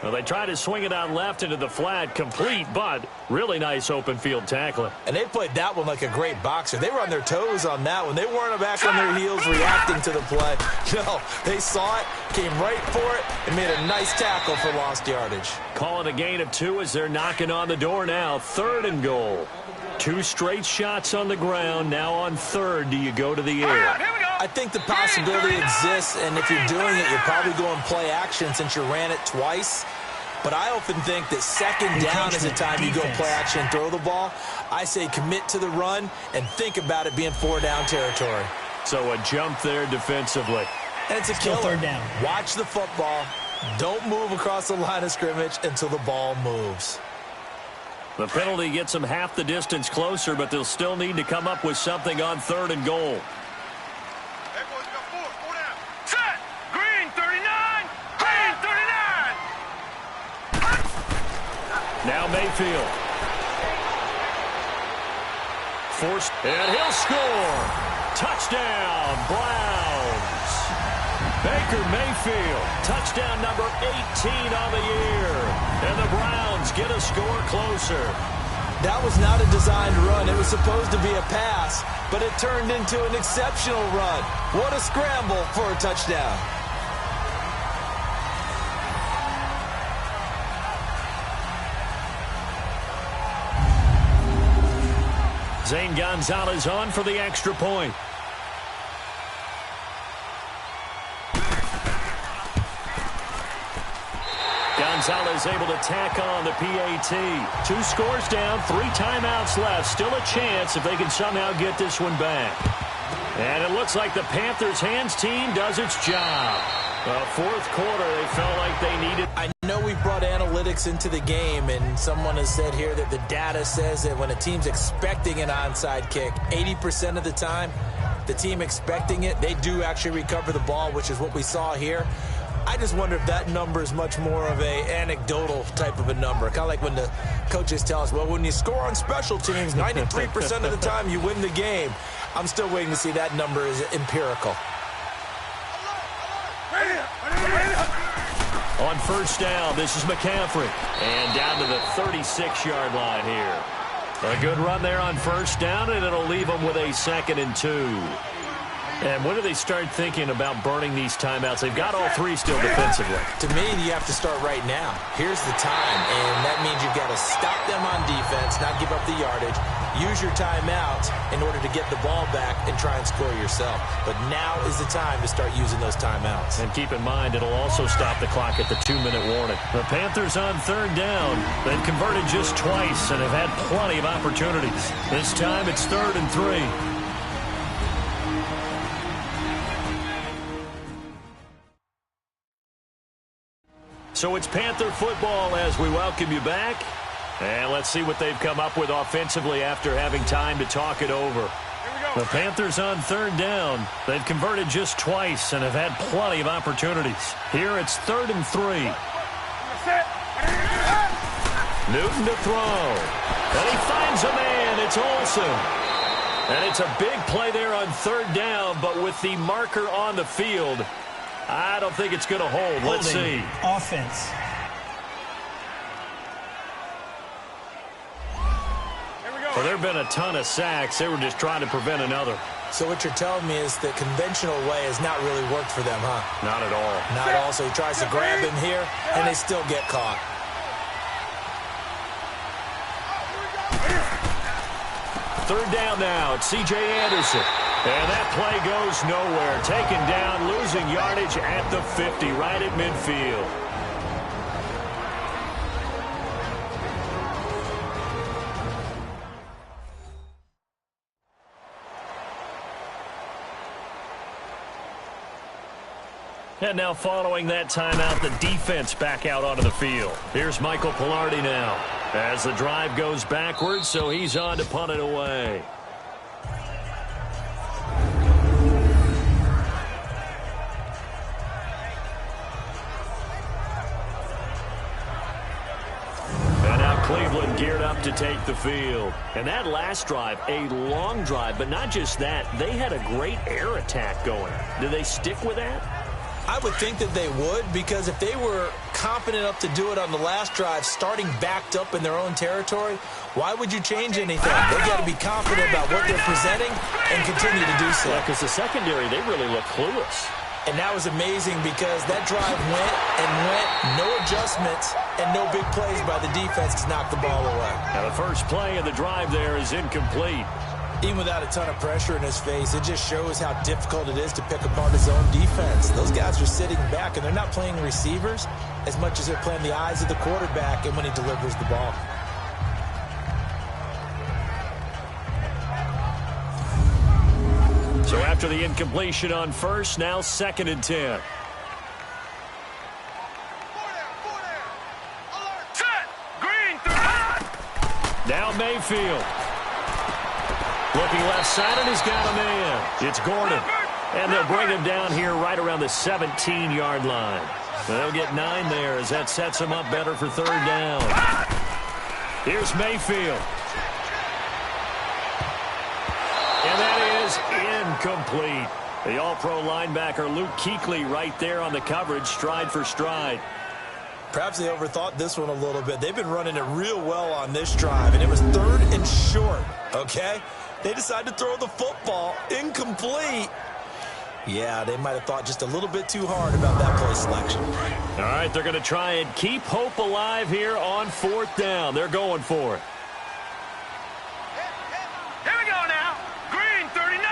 Well, they tried to swing it out left into the flat, complete, but really nice open field tackling. And they played that one like a great boxer. They were on their toes on that one. They weren't back on their heels reacting to the play. No, they saw it, came right for it, and made a nice tackle for lost yardage. Call it a gain of 2 as they're knocking on the door now. 3rd and goal. 2 straight shots on the ground. Now on 3rd, do you go to the air? I think the possibility exists, and if you're doing it, you're probably going play action since you ran it twice. But I often think that second down is the time you go play action and throw the ball. I say commit to the run and think about it being 4-down territory. So a jump there defensively. And it's a killer. 3rd down. Watch the football. Don't move across the line of scrimmage until the ball moves. The penalty gets them half the distance closer, but they'll still need to come up with something on 3rd and goal. Hey, boys, got 4 down. Set. Green 39. Green 39. Now Mayfield. Forced, and he'll score. Touchdown, Browns. Baker Mayfield, touchdown number 18 on the year. And the Browns get a score closer. That was not a designed run. It was supposed to be a pass, but it turned into an exceptional run. What a scramble for a touchdown. Zane Gonzalez on for the extra point. Gonzalez able to tack on the PAT. 2 scores down, 3 timeouts left. Still a chance if they can somehow get this one back. And it looks like the Panthers' hands team does its job. 4th quarter, they felt like they needed. I know we brought analytics into the game, and someone has said here that the data says that when a team's expecting an onside kick, 80% of the time, the team expecting it, they do actually recover the ball, which is what we saw here. I just wonder if that number is much more of a anecdotal type of a number. Kind of like when the coaches tell us, well, when you score on special teams, 93% of the time you win the game. I'm still waiting to see that number is empirical. On first down, this is McCaffrey. And down to the 36-yard line here. A good run there on first down, and it'll leave them with a 2nd and 2. And when do they start thinking about burning these timeouts? They've got all 3 still defensively. To me, you have to start right now. Here's the time, and that means you've got to stop them on defense, not give up the yardage, use your timeouts in order to get the ball back and try and score yourself. But now is the time to start using those timeouts. And keep in mind, it'll also stop the clock at the 2-minute warning. The Panthers on 3rd down. They've converted just twice and have had plenty of opportunities. This time it's 3rd and 3. So it's Panther football as we welcome you back. And let's see what they've come up with offensively after having time to talk it over. The Panthers on 3rd down. They've converted just twice and have had plenty of opportunities. Here it's 3rd and 3. Newton to throw. And he finds a man. It's Olsen. And it's a big play there on 3rd down, but with the marker on the field, I don't think it's going to hold. Let's see. Offense. Well, there have been a ton of sacks. They were just trying to prevent another. So what you're telling me is the conventional way has not really worked for them, huh? Not at all. Not at all. So he tries to grab him here, and they still get caught. Third down now. It's C.J. Anderson. And that play goes nowhere. Taken down, losing yardage at the 50, right at midfield. And now following that timeout, the defense back out onto the field. Here's Michael Pilardi now as the drive goes backwards, so he's on to punt it away. And now Cleveland geared up to take the field. And that last drive, a long drive, but not just that. They had a great air attack going. Do they stick with that? I would think that they would, because if they were confident enough to do it on the last drive, starting backed up in their own territory, why would you change anything? They've got to be confident about what they're presenting and continue to do so. Yeah, because the secondary, they really look clueless. And that was amazing because that drive went and went, no adjustments, and no big plays by the defense to knock the ball away. Now the first play of the drive there is incomplete. Even without a ton of pressure in his face, it just shows how difficult it is to pick apart his own defense. Those guys are sitting back, and they're not playing receivers as much as they're playing the eyes of the quarterback and when he delivers the ball. So after the incompletion on first, now 2nd and 10. Now Mayfield. Looking left side, and he's got a man. It's Gordon. And they'll bring him down here right around the 17-yard line. They'll get 9 there as that sets him up better for 3rd down. Here's Mayfield. And that is incomplete. The all-pro linebacker Luke Kuechly right there on the coverage, stride for stride. Perhaps they overthought this one a little bit. They've been running it real well on this drive, and it was 3rd and short, okay? They decided to throw the football incomplete. Yeah, they might have thought just a little bit too hard about that play selection. All right, they're going to try and keep hope alive here on 4th down. They're going for it. Here we go now. Green, 39.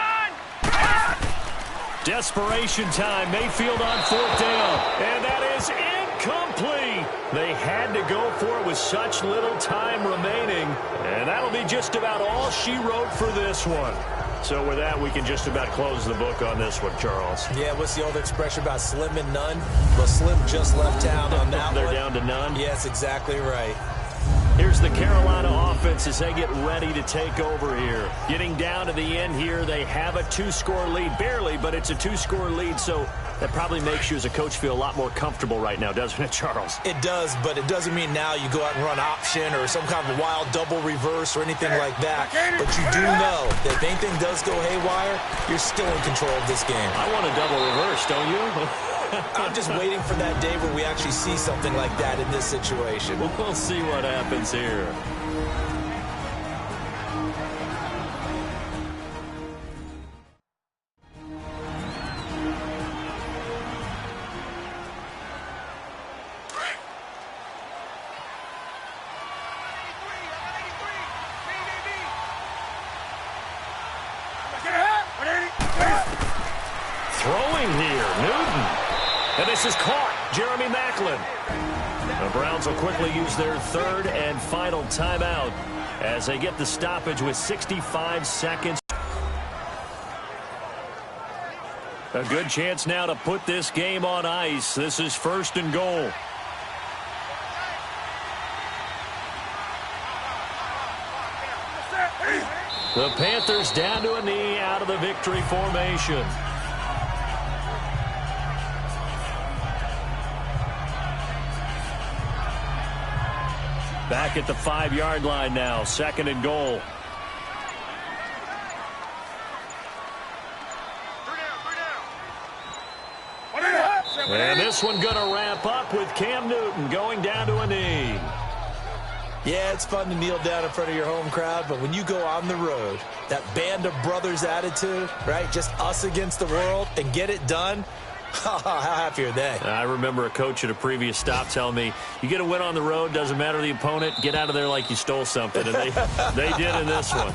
Desperation time. Mayfield on 4th down. And that is incomplete. They had to go for it with such little time remaining. And that'll be just about all she wrote for this one. So with that, we can just about close the book on this one, Charles. Yeah, what's the old expression about slim and none? Well, Slim just left town on that They're one. down to none? Yes, exactly right. Here's the Carolina offense as they get ready to take over here. Getting down to the end here, they have a 2-score lead. Barely, but it's a 2-score lead, so that probably makes you as a coach feel a lot more comfortable right now, doesn't it, Charles? It does, but it doesn't mean now you go out and run option or some kind of wild double reverse or anything like that. But you do know that if anything does go haywire, you're still in control of this game. I want a double reverse, don't you? I'm just waiting for that day where we actually see something like that in this situation. We'll see what happens here. Throwing here, Newton. And this is caught. Jeremy Maclin. The Browns will quickly use their 3rd and final timeout as they get the stoppage with 65 seconds. A good chance now to put this game on ice. This is 1st and goal. The Panthers down to a knee out of the victory formation. Back at the 5-yard line now, 2nd and goal. one going to wrap up with Cam Newton going down to a knee. Yeah, it's fun to kneel down in front of your home crowd, but when you go on the road, that band of brothers attitude, right, just us against the world, and get it done, how happy are they? I remember a coach at a previous stop telling me, you get a win on the road, doesn't matter the opponent, get out of there like you stole something, and they did in this one.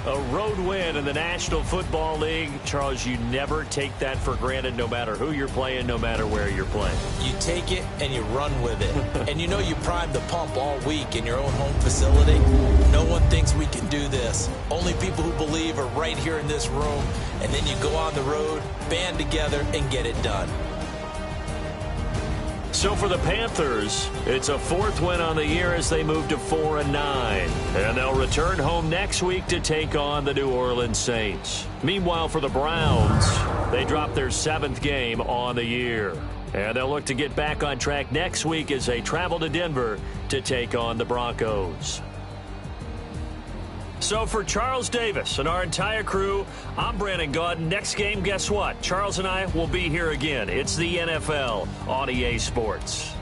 A road win in the National Football League. Charles, you never take that for granted no matter who you're playing, no matter where you're playing. You take it and you run with it. And you know you primed the pump all week in your own home facility. No one thinks we can do this. Only people who believe are right here in this room. And then you go on the road, band together, and get it done. So for the Panthers, it's a 4th win on the year as they move to 4-9. And they'll return home next week to take on the New Orleans Saints. Meanwhile, for the Browns, they dropped their 7th game on the year. And they'll look to get back on track next week as they travel to Denver to take on the Broncos. So for Charles Davis and our entire crew, I'm Brandon Gaudin. Next game, guess what? Charles and I will be here again. It's the NFL on EA Sports.